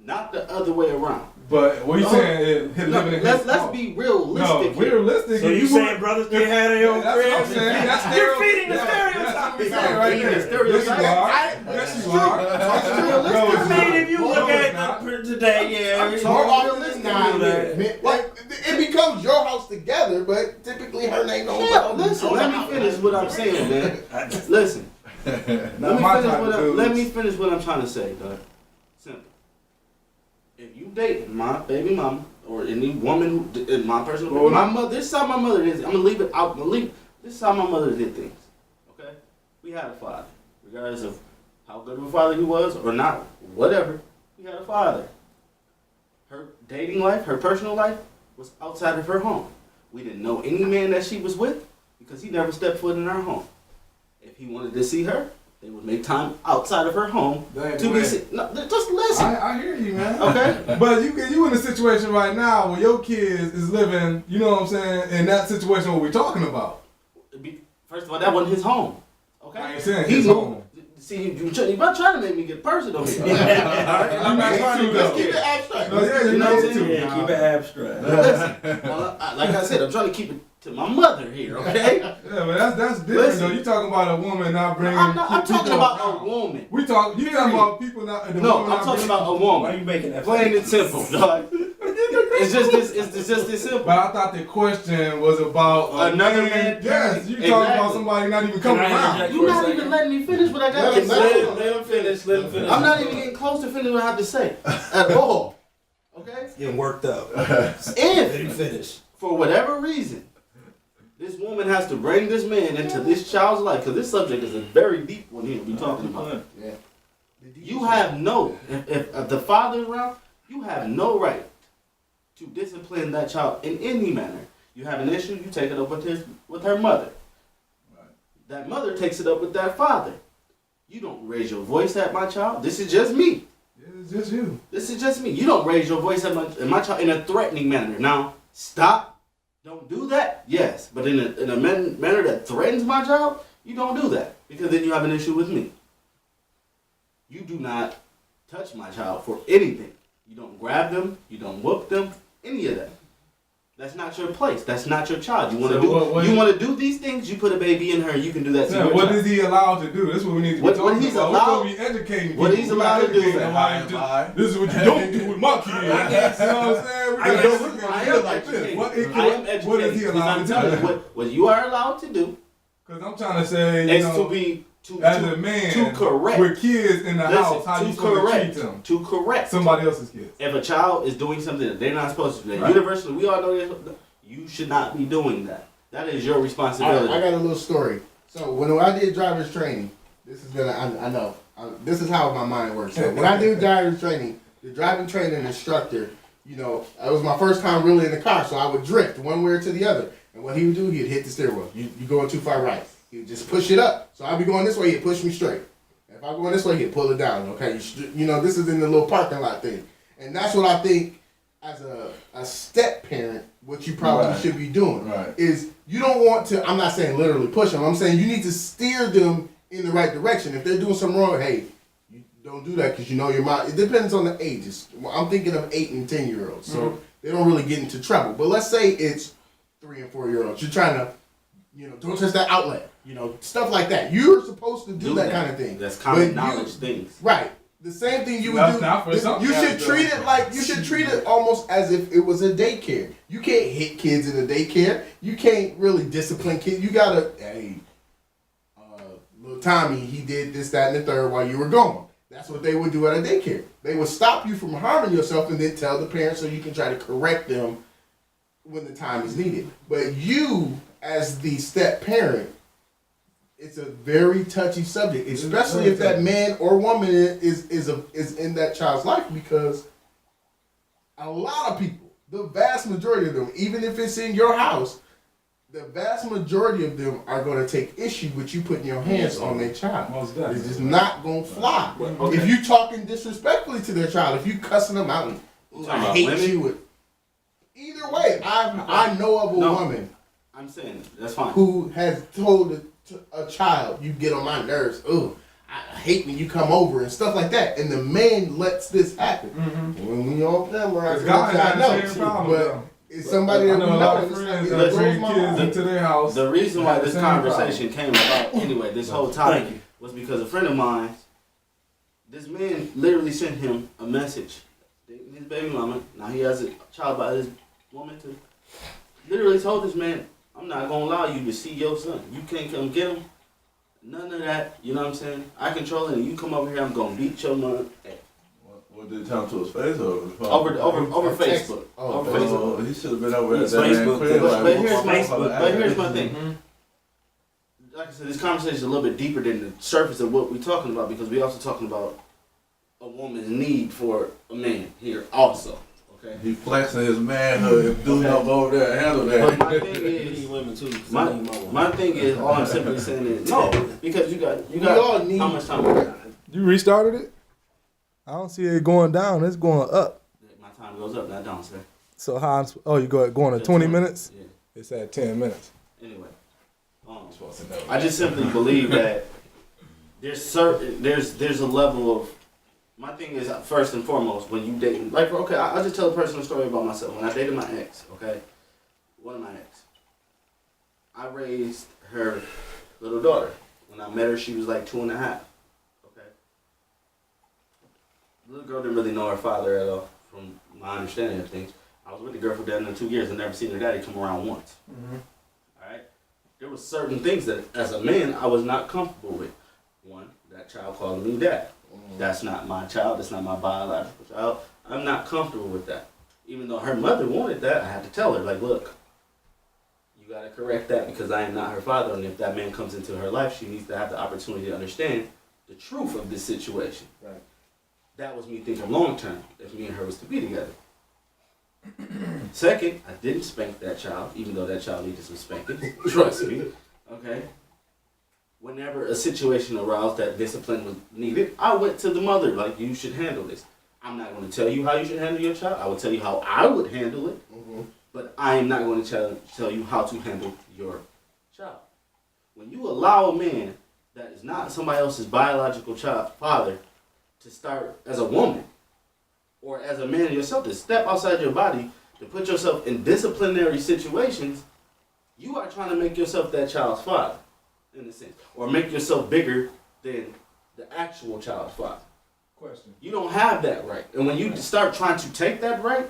Speaker 2: not the other way around.
Speaker 4: But what you
Speaker 2: No.
Speaker 4: saying? Him
Speaker 2: No,
Speaker 4: living in
Speaker 2: let's
Speaker 4: his
Speaker 2: let's
Speaker 4: house.
Speaker 2: be
Speaker 4: No,
Speaker 2: realistic here.
Speaker 4: realistic.
Speaker 3: So you saying brothers can't have their own
Speaker 4: That's what I'm
Speaker 3: crib?
Speaker 4: saying. That's
Speaker 3: You're feeding the
Speaker 4: That's
Speaker 3: stereotype.
Speaker 4: what we saying right
Speaker 2: Feeding the
Speaker 4: there.
Speaker 2: stereotype.
Speaker 4: Yes, you are.
Speaker 5: I-
Speaker 4: Yes, you are.
Speaker 2: realistic.
Speaker 4: No, it's
Speaker 3: I mean,
Speaker 4: not.
Speaker 3: if you
Speaker 4: No,
Speaker 3: look
Speaker 4: it's
Speaker 3: at
Speaker 4: not.
Speaker 3: today, yeah.
Speaker 5: More often
Speaker 2: realistic
Speaker 5: than not,
Speaker 3: than that.
Speaker 5: man, like, it becomes your house together, but typically her name don't
Speaker 2: Hell,
Speaker 5: go.
Speaker 2: listen, let me finish what I'm saying, man. Listen,
Speaker 4: Not my type of dudes.
Speaker 2: let me finish what I'm trying to say, dog. Simple. If you date my baby mama or any woman who, in my personal,
Speaker 4: Well,
Speaker 2: my mother, this is how my mother is. I'm gonna leave it out. I'm gonna leave. This is how my mother did things. Okay, we had a father, regardless of how good of a father he was or not, whatever. We had a father. Her dating life, her personal life, was outside of her home. We didn't know any man that she was with because he never stepped foot in our home. If he wanted to see her, they would make time outside of her home
Speaker 4: That
Speaker 2: to
Speaker 4: way.
Speaker 2: be seen. No, just listen,
Speaker 4: I hear you, man.
Speaker 2: okay?
Speaker 4: But you in a situation right now where your kids is living, you know what I'm saying, in that situation what we're talking about.
Speaker 2: First of all, that wasn't his home. Okay?
Speaker 4: I ain't saying
Speaker 2: He
Speaker 4: his
Speaker 2: moved.
Speaker 4: home.
Speaker 2: See, you're about trying to make me get personal here.
Speaker 4: I'm not trying to
Speaker 5: Let's
Speaker 4: though.
Speaker 5: keep it abstract.
Speaker 4: No, yeah, you
Speaker 2: You know
Speaker 4: know
Speaker 2: what I'm
Speaker 4: too.
Speaker 2: saying?
Speaker 3: Yeah, keep it abstract.
Speaker 2: Listen, well, like I said, I'm trying to keep it to my mother here, okay?
Speaker 4: Yeah, but that's different
Speaker 2: Listen.
Speaker 4: though. You talking about a woman not bringing.
Speaker 2: I'm talking
Speaker 4: people
Speaker 2: about
Speaker 4: around.
Speaker 2: a woman.
Speaker 4: You talking about people not. The
Speaker 2: No,
Speaker 4: woman
Speaker 2: I'm
Speaker 4: not
Speaker 2: talking
Speaker 4: bringing-
Speaker 2: about a
Speaker 3: Why
Speaker 2: woman.
Speaker 3: are you making that?
Speaker 2: Plain and simple, dog. It's just this. It's just this simple.
Speaker 4: But I thought the question was about
Speaker 2: Another man.
Speaker 4: Yes, you talking
Speaker 2: Exactly.
Speaker 4: about somebody not even coming
Speaker 3: Can I
Speaker 4: around.
Speaker 3: interject?
Speaker 2: You're not even letting me finish what I got to
Speaker 5: Let
Speaker 2: say.
Speaker 5: him
Speaker 3: Let him finish.
Speaker 2: I'm not even getting close to finishing what I have to say at all. Okay?
Speaker 3: Getting worked up. Let
Speaker 2: If,
Speaker 3: him finish.
Speaker 2: for whatever reason, this woman has to bring this man into this child's life, because this subject is a very deep one here to be talking about.
Speaker 5: Yeah.
Speaker 2: You have no, if the father is around, you have no right to discipline that child in any manner. You have an issue, you take it up with her mother. That mother takes it up with that father. You don't raise your voice at my child. This is just me.
Speaker 4: It's just you.
Speaker 2: This is just me. You don't raise your voice at my child in a threatening manner. Now, stop. Don't do that. Yes, but in a manner that threatens my child, you don't do that, because then you have an issue with me. You do not touch my child for anything. You don't grab them. You don't whoop them. Any of that. That's not your place. That's not your child. You want to
Speaker 4: So what
Speaker 2: you
Speaker 4: is-
Speaker 2: want to do these things. You put a baby in her. You can do that to
Speaker 4: Yeah,
Speaker 2: your
Speaker 4: what
Speaker 2: child.
Speaker 4: is he allowed to do? This is what we need to be
Speaker 2: What
Speaker 4: talking
Speaker 2: he's
Speaker 4: about.
Speaker 2: allowed-
Speaker 4: We're supposed to be educating
Speaker 2: what
Speaker 4: people.
Speaker 2: he's
Speaker 4: We're not
Speaker 2: allowed to do.
Speaker 4: educating
Speaker 6: Say
Speaker 4: nobody.
Speaker 6: hi and bye.
Speaker 4: This is what you don't do with my kids. You know what I'm saying?
Speaker 3: I
Speaker 4: We're
Speaker 3: guess-
Speaker 4: looking
Speaker 2: I
Speaker 4: at
Speaker 2: am
Speaker 4: it like this.
Speaker 2: educated.
Speaker 4: What
Speaker 2: I am educated.
Speaker 4: what is he allowed
Speaker 2: I'm
Speaker 4: to
Speaker 2: telling you,
Speaker 4: do?
Speaker 2: what you are allowed to do
Speaker 4: Because I'm trying to say, you
Speaker 2: is
Speaker 4: know,
Speaker 2: to be
Speaker 4: as a man
Speaker 2: to correct.
Speaker 4: with kids in the house, how
Speaker 2: Listen,
Speaker 4: you
Speaker 2: to
Speaker 4: supposed
Speaker 2: correct.
Speaker 4: to treat them?
Speaker 2: To correct.
Speaker 4: Somebody else's kids.
Speaker 2: If a child is doing something that they're not supposed to do,
Speaker 4: Right.
Speaker 2: universally, we all know this. You should not be doing that. That is your responsibility.
Speaker 5: I got a little story. So when I did driver's training, this is gonna, I know, this is how my mind works. So when I did driver's training, the driving training instructor, you know, it was my first time really in the car, so I would drift one way or to the other. And what he would do, he'd hit the steering wheel. You going too far right. He would just push it up. So I'd be going this way, he'd push me straight. If I'm going this way, he'd pull it down. Okay, you know, this is in the little parking lot thing. And that's what I think as a step parent, what you probably
Speaker 6: Right.
Speaker 5: should be doing
Speaker 6: Right.
Speaker 5: is you don't want to, I'm not saying literally push them, I'm saying you need to steer them in the right direction. If they're doing something wrong, hey, you don't do that because you know your mom. It depends on the ages. I'm thinking of 8 and 10-year-olds, so they don't really get into trouble. But let's say it's 3 and 4-year-olds. You're trying to, you know, don't touch that outlet, you know, stuff like that. You're supposed to do that kind of thing.
Speaker 2: That's
Speaker 5: But
Speaker 2: common
Speaker 5: you-
Speaker 2: knowledge things.
Speaker 5: Right. The same thing you would
Speaker 4: That's
Speaker 5: do.
Speaker 4: not for some
Speaker 5: You should
Speaker 4: guys,
Speaker 5: treat
Speaker 4: though.
Speaker 5: it like you should treat it almost as if it was a daycare. You can't hit kids in a daycare. You can't really discipline kids. You gotta, hey, little Tommy, he did this, that, and the third while you were gone. That's what they would do at a daycare. They would stop you from harming yourself and then tell the parents so you can try to correct them when the time is needed. But you, as the step parent, it's a very touchy subject, especially if that man or woman is in that child's life, because a lot of people, the vast majority of them, even if it's in your house, the vast majority of them are going to take issue with you putting your hands on their child.
Speaker 4: Most definitely.
Speaker 5: It's just not going to fly.
Speaker 2: Okay.
Speaker 5: If you talking disrespectfully to their child, if you cussing them out, and
Speaker 2: talking
Speaker 5: I
Speaker 2: about
Speaker 5: hate
Speaker 2: women?
Speaker 5: you. Either way, I know of a
Speaker 2: No.
Speaker 5: woman
Speaker 2: I'm saying that's fine.
Speaker 5: who has told a child, "You get on my nerves. Ugh, I hate when you come over," and stuff like that, and the man lets this happen. When we on camera, I
Speaker 4: Cause guys have
Speaker 5: know,
Speaker 4: the same problem.
Speaker 5: but
Speaker 4: though.
Speaker 5: it's somebody
Speaker 4: I
Speaker 5: that we
Speaker 4: know a lot
Speaker 5: know.
Speaker 4: of
Speaker 5: It's
Speaker 4: friends
Speaker 5: like,
Speaker 4: that
Speaker 5: it blows
Speaker 4: bring
Speaker 5: my
Speaker 4: kids
Speaker 5: mind.
Speaker 4: into their house.
Speaker 2: The reason why
Speaker 4: have the
Speaker 2: this
Speaker 4: same
Speaker 2: conversation came about anyway, this whole topic,
Speaker 3: Thank you.
Speaker 2: was because a friend of mine, this man literally sent him a message. His baby mama, now he has a child by his woman too, literally told this man, I'm not gonna allow you to see your son. You can't come get him. None of that, you know what I'm saying? I control it, and you come over here, I'm gonna beat your mother.
Speaker 6: What did he tell him to his face or over the phone?
Speaker 2: Over
Speaker 5: Text.
Speaker 2: Facebook.
Speaker 5: Oh,
Speaker 2: Over
Speaker 5: Facebook.
Speaker 2: Facebook.
Speaker 6: He should have been over at
Speaker 3: It's
Speaker 6: that man
Speaker 3: Facebook,
Speaker 6: crib.
Speaker 3: but
Speaker 6: like,
Speaker 2: But
Speaker 6: what
Speaker 2: here's my
Speaker 6: fuck
Speaker 2: thing.
Speaker 3: Mm-hmm.
Speaker 2: Like I said, this conversation is a little bit deeper than the surface of what we're talking about, because we're also talking about a woman's need for a man here also. Okay.
Speaker 6: He flexing his manhood. If dude don't go over there and handle
Speaker 2: But
Speaker 6: that.
Speaker 2: my thing
Speaker 3: I need
Speaker 2: is,
Speaker 3: women too. 'Cause I need my woman.
Speaker 2: my thing is, all I'm simply saying is no, because you got
Speaker 5: We all need.
Speaker 2: how much time we got?
Speaker 4: You restarted it? I don't see it going down. It's going up.
Speaker 2: My time goes up, not down, sir.
Speaker 4: So how? You going to 20 minutes?
Speaker 2: Yeah.
Speaker 4: It's at 10 minutes.
Speaker 2: Anyway,
Speaker 4: Supposed to know.
Speaker 2: I just simply believe that there's a level of. My thing is, first and foremost, when you date, like, okay, I'll just tell a personal story about myself. When I dated my ex, okay, one of my ex, I raised her little daughter. When I met her, she was like 2.5. Okay, the little girl didn't really know her father at all, from my understanding of things. I was with the girl for down there 2 years and never seen her daddy come around once. All right, there were certain things that, as a man, I was not comfortable with. One, that child calling me dad. That's not my child. That's not my biological child. I'm not comfortable with that. Even though her mother wanted that, I had to tell her, like, look, you got to correct that because I am not her father. And if that man comes into her life, she needs to have the opportunity to understand the truth of this situation.
Speaker 5: Right.
Speaker 2: That was me thinking long term, if me and her was to be together. Second, I didn't spank that child, even though that child needed some spanking. Trust me. Okay? Whenever a situation arose that discipline was needed, I went to the mother, like, you should handle this. I'm not going to tell you how you should handle your child. I will tell you how I would handle it, but I am not going to tell you how to handle your child. When you allow a man that is not somebody else's biological child father to start as a woman, or as a man yourself, to step outside your body, to put yourself in disciplinary situations, you are trying to make yourself that child's father. In a sense, or make yourself bigger than the actual child's father.
Speaker 4: Question.
Speaker 2: You don't have that right. And when you start trying to take that right,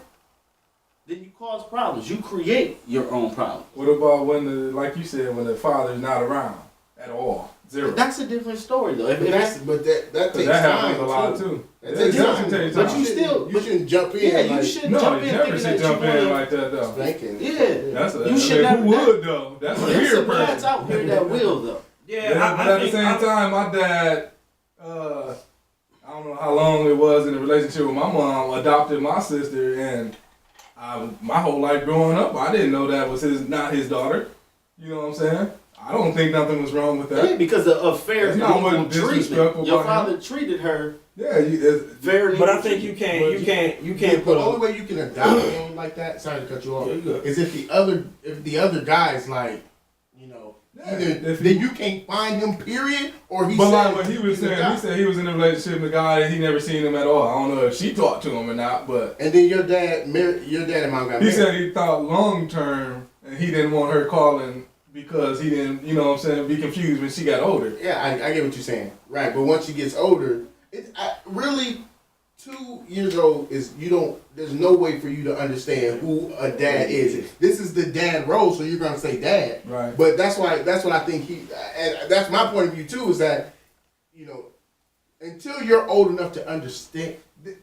Speaker 2: then you cause problems. You create your own problems.
Speaker 4: What about when like you said, when the father's not around at all? Zero.
Speaker 2: But that's a different story, though. If
Speaker 5: But that
Speaker 4: Because
Speaker 5: takes
Speaker 4: that
Speaker 5: time
Speaker 4: happens a lot
Speaker 5: too.
Speaker 4: too.
Speaker 5: That
Speaker 4: It
Speaker 5: takes
Speaker 4: does
Speaker 5: time.
Speaker 4: take
Speaker 2: But
Speaker 4: time.
Speaker 2: you still-
Speaker 5: you shouldn't jump in.
Speaker 2: yeah, you
Speaker 5: like,
Speaker 2: shouldn't
Speaker 4: No,
Speaker 2: jump
Speaker 4: you
Speaker 2: in
Speaker 4: never
Speaker 2: thinking
Speaker 4: should
Speaker 2: that
Speaker 4: jump
Speaker 2: you
Speaker 4: in
Speaker 2: wanna,
Speaker 4: like that though.
Speaker 5: spanking.
Speaker 2: Yeah.
Speaker 4: That's a,
Speaker 2: You should
Speaker 4: who
Speaker 2: never-
Speaker 4: would though? That's a
Speaker 2: There's
Speaker 4: weird
Speaker 2: some
Speaker 4: person.
Speaker 2: cats out here that will, though.
Speaker 3: Yeah,
Speaker 4: But at the same time, my dad, I don't know how long it was in the relationship with my mom, adopted my sister, and my whole life growing up, I didn't know that was not his daughter. You know what I'm saying? I don't think nothing was wrong with
Speaker 2: Yeah,
Speaker 4: that.
Speaker 2: because of fair
Speaker 4: It's not
Speaker 2: equal
Speaker 4: what disrespectful
Speaker 2: treatment. Your
Speaker 4: about
Speaker 2: father treated her
Speaker 4: Yeah,
Speaker 2: very
Speaker 3: But I
Speaker 2: equal
Speaker 3: think you
Speaker 2: treatment.
Speaker 3: can't put
Speaker 5: The
Speaker 3: a.
Speaker 5: only way you can adopt him like that, sorry to cut you off,
Speaker 3: Yeah, you good.
Speaker 5: is if the other guy's like, you know,
Speaker 4: Yeah,
Speaker 5: either
Speaker 4: if
Speaker 5: then you can't find him, period, or he
Speaker 4: but
Speaker 5: said
Speaker 4: like what he was
Speaker 5: can
Speaker 4: saying, he
Speaker 5: adopt.
Speaker 4: said he was in a relationship with a guy and he never seen him at all. I don't know if she talked to him or not, but
Speaker 5: And then your dad and mom got
Speaker 4: he
Speaker 5: married.
Speaker 4: said he thought long term and he didn't want her calling because he didn't, you know what I'm saying, be confused when she got older.
Speaker 5: Yeah, I get what you're saying. Right, but once she gets older, really 2 years old is there's no way for you to understand who a dad is. This is the dad role, so you're gonna say dad.
Speaker 4: Right.
Speaker 5: But that's what I think and that's my point of view too, is that, you know, until you're old enough to understand,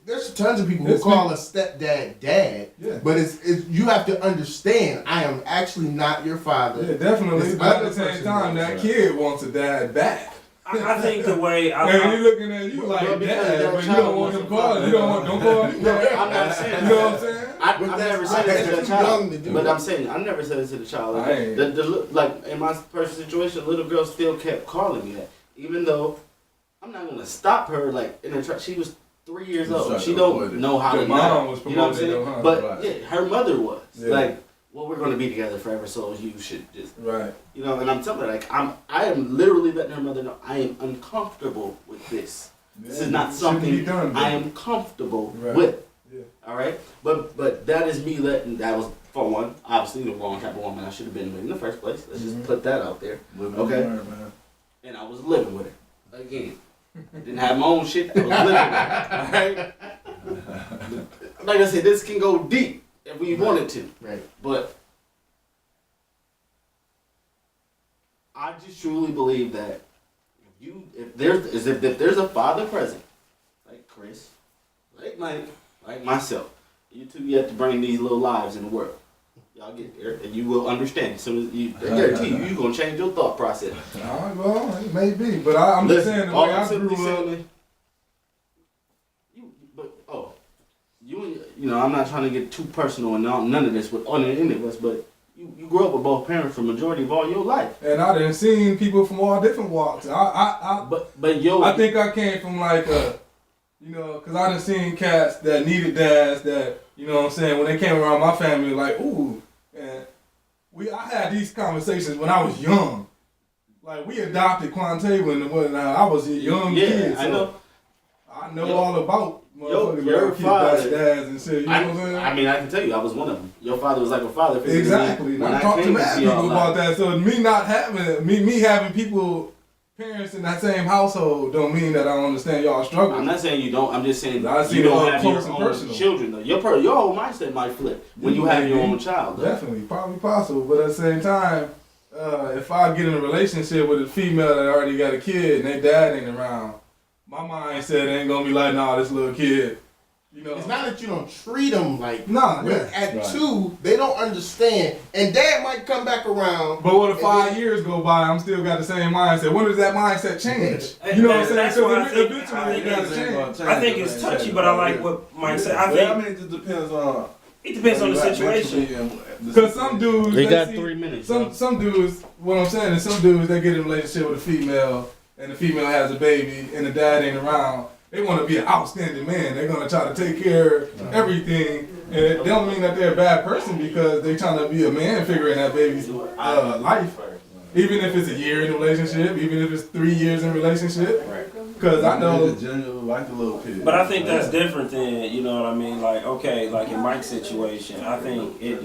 Speaker 5: there's tons of people who
Speaker 4: It's
Speaker 5: call a stepdad dad,
Speaker 4: Yeah.
Speaker 5: but it's you have to understand, I am actually not your father.
Speaker 4: Yeah, definitely.
Speaker 5: This
Speaker 4: But at
Speaker 5: other
Speaker 4: the same
Speaker 5: person
Speaker 4: time,
Speaker 5: knows
Speaker 4: that
Speaker 5: that.
Speaker 4: kid wants a dad back.
Speaker 3: I think the way
Speaker 4: And he looking at you like
Speaker 2: Well, because
Speaker 4: dad,
Speaker 2: that
Speaker 4: but you
Speaker 2: child
Speaker 4: don't want him calling. You don't call me.
Speaker 2: No, I'm not saying
Speaker 4: You know what I'm saying?
Speaker 2: I've
Speaker 5: But
Speaker 2: never
Speaker 5: that's-
Speaker 2: said it to
Speaker 5: that's
Speaker 2: the
Speaker 5: too
Speaker 2: child,
Speaker 5: young to do
Speaker 2: but
Speaker 5: that.
Speaker 2: I'm saying I never said it to the child.
Speaker 4: I ain't.
Speaker 2: Like in my personal situation, the little girl still kept calling me that, even though I'm not gonna stop her. Like in her, she was 3 years
Speaker 6: You
Speaker 2: old.
Speaker 6: tried
Speaker 2: She
Speaker 6: to
Speaker 2: don't
Speaker 6: avoid it.
Speaker 2: know how
Speaker 4: Your
Speaker 2: to
Speaker 4: mom
Speaker 2: not.
Speaker 4: was
Speaker 2: You know what I'm
Speaker 4: promoting
Speaker 2: saying?
Speaker 4: it, huh?
Speaker 2: But
Speaker 6: Right.
Speaker 2: yeah, her mother was
Speaker 4: Yeah.
Speaker 2: like, well, we're gonna be together forever, so you should just,
Speaker 4: Right.
Speaker 2: you know. And I'm telling her, like, I am literally letting her mother know I am uncomfortable with this. This is not
Speaker 4: Shouldn't be
Speaker 2: something
Speaker 4: done,
Speaker 2: I
Speaker 4: bro.
Speaker 2: am comfortable
Speaker 4: Right.
Speaker 2: with.
Speaker 4: Yeah.
Speaker 2: All right, but that is me letting. That was for one, obviously the wrong type of woman I should have been with in the first place. Let's just put that out there.
Speaker 6: Living
Speaker 2: Okay.
Speaker 6: and learn, man.
Speaker 2: And I was living with her again. Didn't have my own shit. I was living with her. All right. Like I said, this can go deep if we wanted to.
Speaker 5: Right.
Speaker 2: But I just truly believe that if there's a father present, like Chris, like Mike, like myself, you two get to bring these little lives in the world. Y'all get there, and you will understand. So I guarantee you're gonna change your thought process.
Speaker 4: Well, it may be, but I'm just saying the
Speaker 2: all
Speaker 4: way
Speaker 2: I'm
Speaker 4: I
Speaker 2: simply
Speaker 4: grew up.
Speaker 2: saying, you know, I'm not trying to get too personal and none of this with any of us, but you grew up with both parents for majority of all your life.
Speaker 4: And I done seen people from all different walks. I think I came from like a, you know, because I done seen cats that needed dads that, you know what I'm saying, when they came around my family, like, ooh, and I had these conversations when I was young. Like, we adopted Quante when I was a young kid. So I know all about motherfuckers
Speaker 2: your
Speaker 4: with
Speaker 2: father,
Speaker 4: dads and shit, you know what I'm saying?
Speaker 2: I mean, I can tell you, I was one of them. Your father was like a father figure.
Speaker 4: Exactly.
Speaker 2: When
Speaker 4: I talked to
Speaker 2: came
Speaker 4: mad
Speaker 2: see y'all
Speaker 4: people about
Speaker 2: live.
Speaker 4: that. So me having people, parents in that same household, don't mean that I don't understand y'all struggle.
Speaker 2: I'm not saying you don't. I'm just saying
Speaker 4: I see
Speaker 2: you
Speaker 4: it
Speaker 2: don't
Speaker 4: up
Speaker 2: have your
Speaker 4: close and
Speaker 2: own
Speaker 4: personal.
Speaker 2: children. Though. Your whole mindset might flip when you have your own child. Though.
Speaker 4: Definitely, probably possible. But at the same time, if I get in a relationship with a female that already got a kid and their dad ain't around, my mindset ain't gonna be like, nah, this little kid. You know,
Speaker 5: It's not that you don't treat them like.
Speaker 4: Nah,
Speaker 5: but
Speaker 4: yeah.
Speaker 5: at
Speaker 6: Right.
Speaker 5: 2, they don't understand, and dad might come back around.
Speaker 4: But what if
Speaker 5: and
Speaker 4: 5
Speaker 5: then-
Speaker 4: years go by, I'm still got the same mindset? When does that mindset change? You know what I'm saying?
Speaker 7: That's why I
Speaker 4: Because
Speaker 7: think-
Speaker 4: eventually
Speaker 7: I
Speaker 4: it
Speaker 7: think
Speaker 4: gotta
Speaker 7: it's-
Speaker 4: change.
Speaker 7: I think it's touchy, but I like what Mike said. I
Speaker 6: But
Speaker 7: think
Speaker 6: I mean, it just depends on.
Speaker 7: it depends on the situation.
Speaker 4: Because some dudes,
Speaker 2: We
Speaker 4: they
Speaker 2: got
Speaker 4: see-
Speaker 2: 3 minutes.
Speaker 4: Some dudes, what I'm saying is some dudes, they get in a relationship with a female and the female has a baby and the dad ain't around. They want to be an outstanding man. They're going to try to take care of everything. And it don't mean that they're a bad person because they're trying to be a man figure in that baby's life. Even if it's a year in a relationship, even if it's 3 years in a relationship. Because I know.
Speaker 6: Like the little kid.
Speaker 7: But I think that's different than, you know what I mean? Like, okay, like in Mike's situation, I think it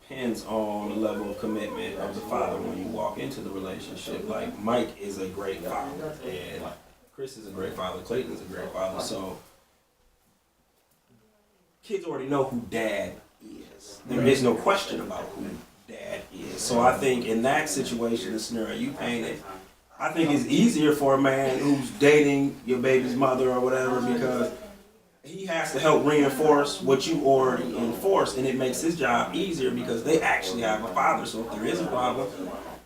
Speaker 7: depends on the level of commitment of the father when you walk into the relationship. Like, Mike is a great father, and Chris is a great father, Clayton's a great father, so kids already know who dad is. There is no question about who dad is. So I think in that situation, the scenario you painted, I think it's easier for a man who's dating your baby's mother or whatever because he has to help reinforce what you already enforced, and it makes his job easier because they actually have a father. So if there is a problem,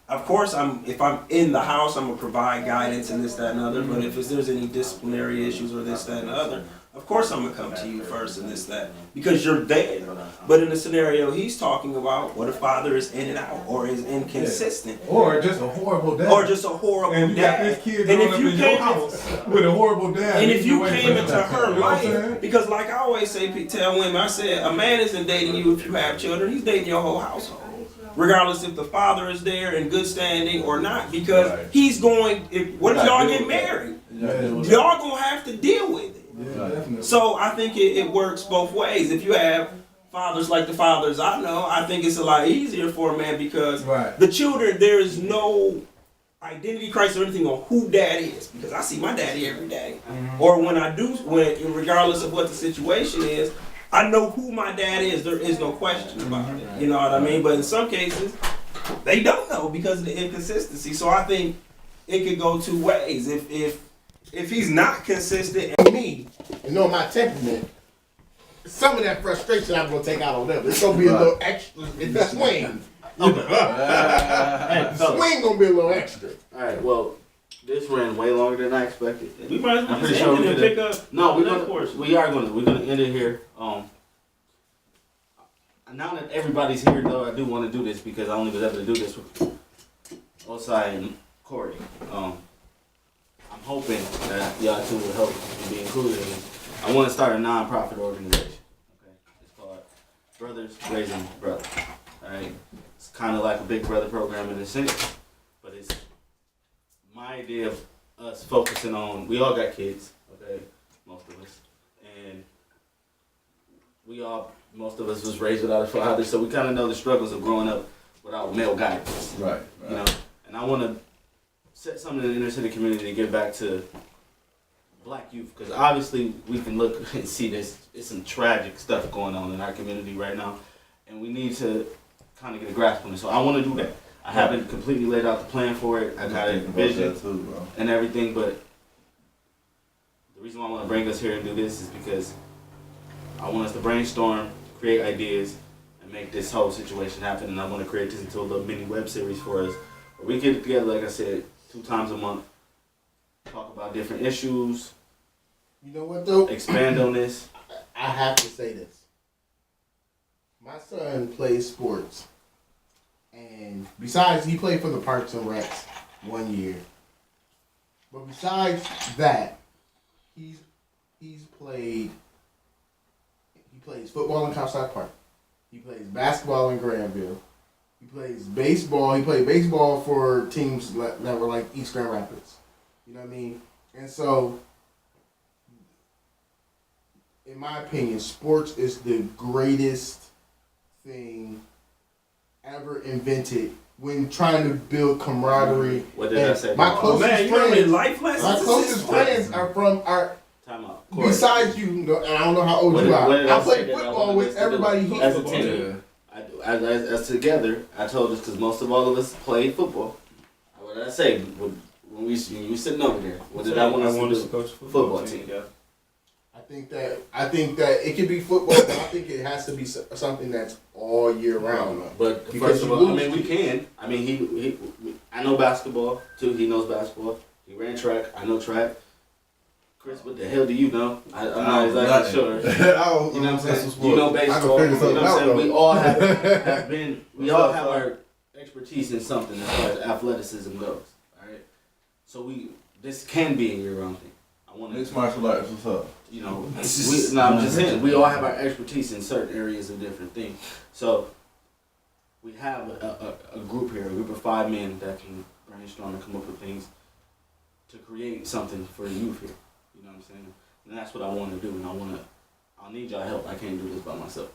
Speaker 7: of course, if I'm in the house, I'm gonna provide guidance and this, that, and other. But if there's any disciplinary issues or this, that, and other, of course I'm gonna come to you first and this, that, because you're there. But in the scenario he's talking about, what if father is in and out or is inconsistent?
Speaker 4: Or just a horrible dad.
Speaker 7: Or just a horrible
Speaker 4: and you got
Speaker 7: dad.
Speaker 4: this kid
Speaker 7: And
Speaker 4: growing
Speaker 7: if
Speaker 4: up
Speaker 7: you
Speaker 4: in your
Speaker 7: came
Speaker 4: house with a horrible dad.
Speaker 7: And if you
Speaker 4: away
Speaker 7: came
Speaker 4: from
Speaker 7: into
Speaker 4: that,
Speaker 7: her
Speaker 4: you know what I'm
Speaker 7: life,
Speaker 4: saying?
Speaker 7: because like I always say, tell women, I said, a man isn't dating you if you have children, he's dating your whole household. Regardless if the father is there in good standing or not, because
Speaker 6: Right.
Speaker 7: he's going, what if
Speaker 6: Gotta
Speaker 7: y'all
Speaker 6: deal
Speaker 7: get
Speaker 6: with that.
Speaker 7: married?
Speaker 6: Yeah.
Speaker 7: Y'all gonna have to deal with it.
Speaker 4: Yeah, definitely.
Speaker 7: So I think it works both ways. If you have fathers like the fathers I know, I think it's a lot easier for a man because
Speaker 4: Right.
Speaker 7: the children, there is no identity crisis or anything on who dad is, because I see my daddy every day. Or when I do, regardless of what the situation is, I know who my dad is. There is no question about it. You know what I mean? But in some cases, they don't know because of the inconsistency. So I think it could go two ways. If he's not consistent,
Speaker 5: Me, you know my temperament. Some of that frustration I'm gonna take out on them. It's gonna be a little extra. It's the swing.
Speaker 2: Hey, fellas.
Speaker 5: Swing gonna be a little extra.
Speaker 2: All right. Well, this ran way longer than I expected.
Speaker 7: we might as well
Speaker 2: I'm
Speaker 7: just
Speaker 2: pretty sure
Speaker 7: end
Speaker 2: we
Speaker 7: it and
Speaker 2: could.
Speaker 7: pick up.
Speaker 2: No,
Speaker 7: that portion.
Speaker 2: we're gonna end it here. Now that everybody's here, though, I do want to do this because I only was able to do this with Osai and Corey. I'm hoping that y'all two will help and be included in this. I want to start a non-profit organization. Okay, it's called Brothers Raising Brothers. Alright? It's kind of like a Big Brother program in a sense, but it's my idea of us focusing on, we all got kids, okay? Most of us. And most of us was raised without a father, so we kind of know the struggles of growing up without male guidance.
Speaker 6: Right.
Speaker 2: You know, and I want to set something in the inner city community to give back to black youth, because obviously we can look and see it's some tragic stuff going on in our community right now, and we need to kind of get a grasp on it. So I want to do that. I haven't completely laid out the plan for it. I got a vision
Speaker 6: too, bro.
Speaker 2: and everything, but the reason why I want to bring us here and do this is because I want us to brainstorm, create ideas, and make this whole situation happen. And I want to create this into a little mini web series for us, where we get together, like I said, 2 times a month, talk about different issues,
Speaker 5: You know what though?
Speaker 2: expand on this.
Speaker 5: I have to say this. My son plays sports, and besides, he played for the Parks and Recs 1 year. But besides that, he plays football in Comstock Park. He plays basketball in Granville. He plays baseball. He played baseball for teams that were like East Grand Rapids. You know what I mean? And so, in my opinion, sports is the greatest thing ever invented when trying to build camaraderie.
Speaker 2: What did I say?
Speaker 5: My
Speaker 2: Oh,
Speaker 5: closest
Speaker 7: Man, you know how many
Speaker 5: friends,
Speaker 7: life lessons?
Speaker 5: my
Speaker 7: this
Speaker 5: closest
Speaker 7: is?
Speaker 5: friends are from our.
Speaker 2: Time out. Corey.
Speaker 5: Besides you, and I don't know how old
Speaker 2: What
Speaker 5: you
Speaker 2: did-
Speaker 5: are.
Speaker 2: what did
Speaker 5: I
Speaker 2: I
Speaker 5: played
Speaker 2: say that I
Speaker 5: football
Speaker 2: wanted
Speaker 5: with
Speaker 2: us to do?
Speaker 5: everybody here.
Speaker 2: As a team. As together, I told us because most of all of us play football. What did I say when you were sitting over there? What did I want us to do?
Speaker 7: coach
Speaker 2: Football team.
Speaker 7: Yeah.
Speaker 5: I think that it could be football, but I think it has to be something that's all year round.
Speaker 2: But
Speaker 5: Because
Speaker 2: first of
Speaker 5: you
Speaker 2: all, I
Speaker 5: lose
Speaker 2: mean, we can. I mean, I know basketball too. He knows basketball. He ran track. I know track. Chris, what the hell do you know? I'm not exactly sure. You know what I'm saying? You know baseball. You know what I'm saying? We all have been. We all have our expertise in something as far as athleticism goes. All right. So this can be a year-round thing. I want
Speaker 6: Mixed
Speaker 2: to.
Speaker 6: martial arts, what's up?
Speaker 2: You know, I'm just saying, we all have our expertise in certain areas of different things. So we have a group here, a group of 5 men that can brainstorm and come up with things to create something for the youth here. You know what I'm saying? And that's what I want to do, and I'll need y'all help. I can't do this by myself.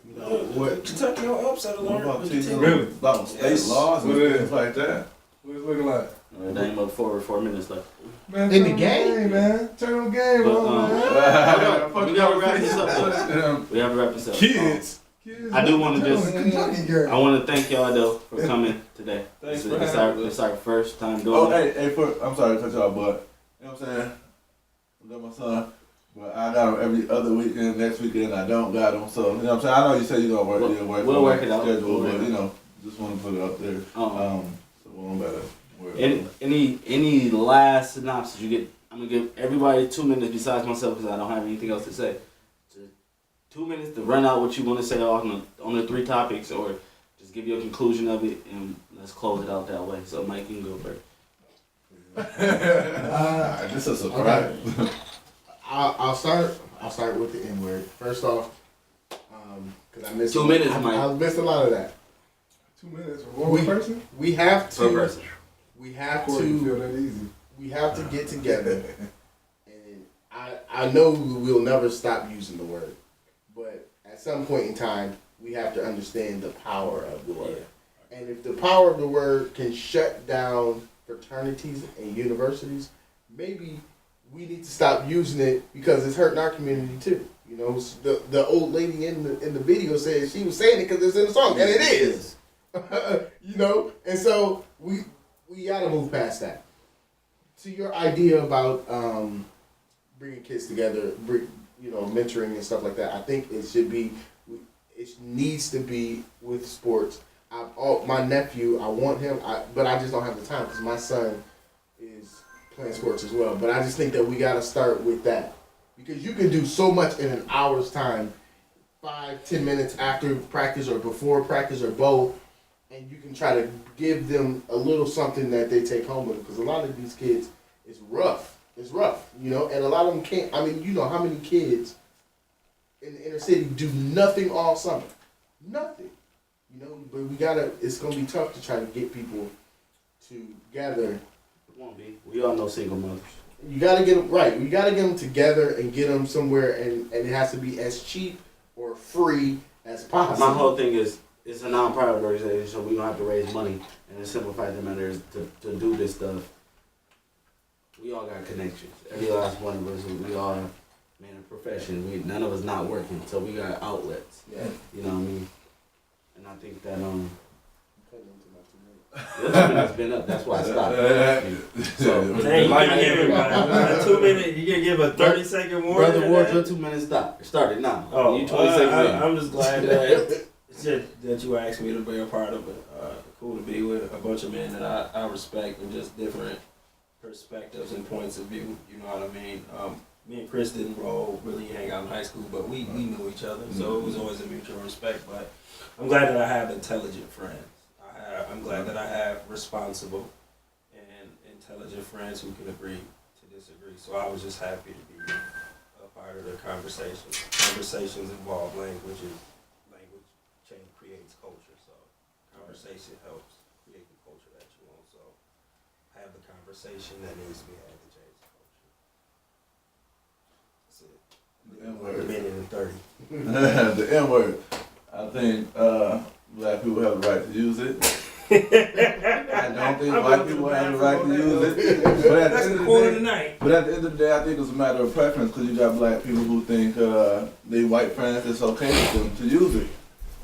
Speaker 5: You know what?
Speaker 7: Kentucky on upset
Speaker 6: What
Speaker 7: alert.
Speaker 6: about teaching
Speaker 4: Really?
Speaker 6: about state
Speaker 7: Yes.
Speaker 6: laws and
Speaker 4: What is
Speaker 6: things like that?
Speaker 4: What it's looking like?
Speaker 2: Name up 4 minutes left.
Speaker 4: Man,
Speaker 5: In
Speaker 4: turn
Speaker 5: the
Speaker 4: on
Speaker 5: game?
Speaker 4: man. Turn on the game,
Speaker 2: But,
Speaker 4: on, man.
Speaker 2: we gotta wrap this up. We have to wrap this up.
Speaker 4: Kids.
Speaker 2: I do want to
Speaker 4: Turn on
Speaker 2: just.
Speaker 4: the Kentucky game.
Speaker 2: I want to thank y'all though for coming today.
Speaker 6: Thanks
Speaker 2: This
Speaker 6: for
Speaker 2: is
Speaker 6: having us.
Speaker 2: our first time doing
Speaker 6: Oh,
Speaker 2: it.
Speaker 6: hey, I'm sorry to cut y'all, but you know what I'm saying? I got my son, but I got him every other weekend. Next weekend I don't got him, so you know what I'm saying. I know you said you gonna work,
Speaker 2: We'll work it out.
Speaker 6: schedule,
Speaker 2: We'll work
Speaker 6: but
Speaker 2: it
Speaker 6: you know, just want to put it up there. So we'll better.
Speaker 2: Any last synopsis you get? I'm gonna give everybody 2 minutes besides myself because I don't have anything else to say. So 2 minutes to run out what you want to say on the 3 topics, or just give you a conclusion of it, and let's close it out that way. So Mike, you can go first.
Speaker 6: This is a surprise.
Speaker 5: I'll start with the N word. First off, because I missed
Speaker 2: 2 minutes, Mike.
Speaker 5: I missed a lot of that.
Speaker 4: 2 minutes for one person?
Speaker 5: We have
Speaker 2: Per
Speaker 5: to.
Speaker 2: person.
Speaker 5: We have
Speaker 4: Corey, you feel
Speaker 5: to.
Speaker 4: that easy.
Speaker 5: We have to get together. And I know we'll never stop using the word, but at some point in time, we have to understand the power of the word. And if the power of the word can shut down fraternities and universities, maybe we need to stop using it because it's hurting our community too. You know, the old lady in the video said she was saying it because it's in the song, and it is. You know, and so we gotta move past that. To your idea about bringing kids together, mentoring and stuff like that, I think it should be. It needs to be with sports. My nephew, I want him, but I just don't have the time because my son is playing sports as well. But I just think that we got to start with that because you can do so much in an hour's time, 5-10 minutes after practice or before practice or both, and you can try to give them a little something that they take home with them because a lot of these kids, it's rough. It's rough, you know, and a lot of them can't. I mean, you know how many kids in the inner city do nothing all summer, nothing. You know, but we gotta. It's gonna be tough to try to get people to gather.
Speaker 2: It won't be. We all know single mothers.
Speaker 5: You gotta get them right. You gotta get them together and get them somewhere, and it has to be as cheap or free as possible.
Speaker 2: My whole thing is, it's a non-private organization, so we don't have to raise money. And to simplify the matter is to do this stuff, we all got connections. Every last one of us, we all, man, a profession. None of us not working, so we got outlets.
Speaker 5: Yeah.
Speaker 2: You know what I mean? And I think that it's been up. That's why I stopped. So,
Speaker 7: Hey, you can give it a 2 minute. You can give a 30-second warning.
Speaker 2: Brother Ward, your 2 minutes stop. It started now.
Speaker 7: Oh,
Speaker 2: You 20 seconds in.
Speaker 7: I'm just glad that you asked me to be a part of it. Cool to be with a bunch of men that I respect and just different perspectives and points of view. You know what I mean? Me and Chris didn't really hang out in high school, but we knew each other, so it was always a mutual respect. But I'm glad that I have intelligent friends. I'm glad that I have responsible and intelligent friends who can agree to disagree. So I was just happy to be a part of the conversation. Conversations involve language, and language change creates culture. So conversation helps create the culture that you want. So have the conversation that needs to be had to change the culture. That's it.
Speaker 6: The N-word.
Speaker 7: A minute and 30.
Speaker 6: The N-word. I think black people have the right to use it. I don't think white people have the right to use it. But at
Speaker 7: That's
Speaker 6: the end
Speaker 7: the
Speaker 6: of
Speaker 7: quote
Speaker 6: the
Speaker 7: of the
Speaker 6: day,
Speaker 7: night.
Speaker 6: but at the end of the day, I think it's a matter of preference because you got black people who think they white friends, it's okay for them to use it.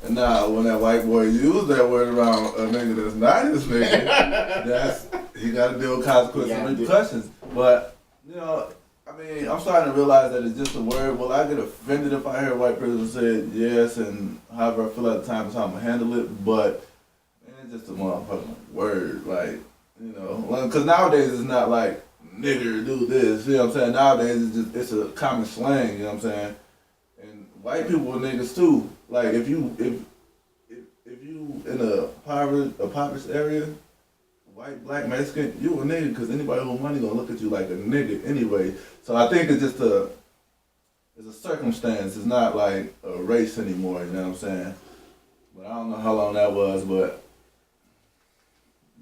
Speaker 6: And now when that white boy used that word around a nigga that's not his nigga, he got to deal with consequences and repercussions. But, you know, I mean, I'm starting to realize that it's just a word. Will I get offended if I hear a white person say yes and however I feel at the time is how I'm going to handle it? But it's just a motherfucking word. Like, you know, because nowadays it's not like nigger do this. You know what I'm saying? Nowadays it's a common slang. You know what I'm saying? And white people are niggas too. Like if you in a impoverished area, white, black, Mexican, you a nigga because anybody with money gonna look at you like a nigga anyway. So I think it's just it's a circumstance. It's not like a race anymore. You know what I'm saying? But I don't know how long that was, but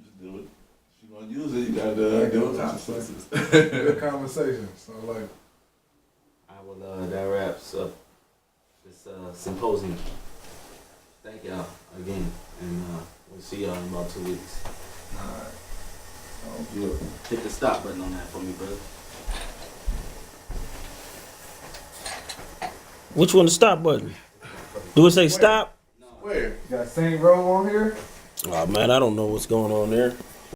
Speaker 6: just do it. If you're gonna use it, you gotta deal with consequences.
Speaker 4: Good conversation. So like,
Speaker 2: I will, that wraps up this symposium. Thank y'all again, and we'll see y'all in about 2 weeks.
Speaker 4: alright. Sounds good.
Speaker 2: Hit the stop button on that for me, brother.
Speaker 7: Which one the stop button? Do it say stop?
Speaker 5: Where?
Speaker 4: You got Saint Row on here?
Speaker 7: Oh man, I don't know what's going on there.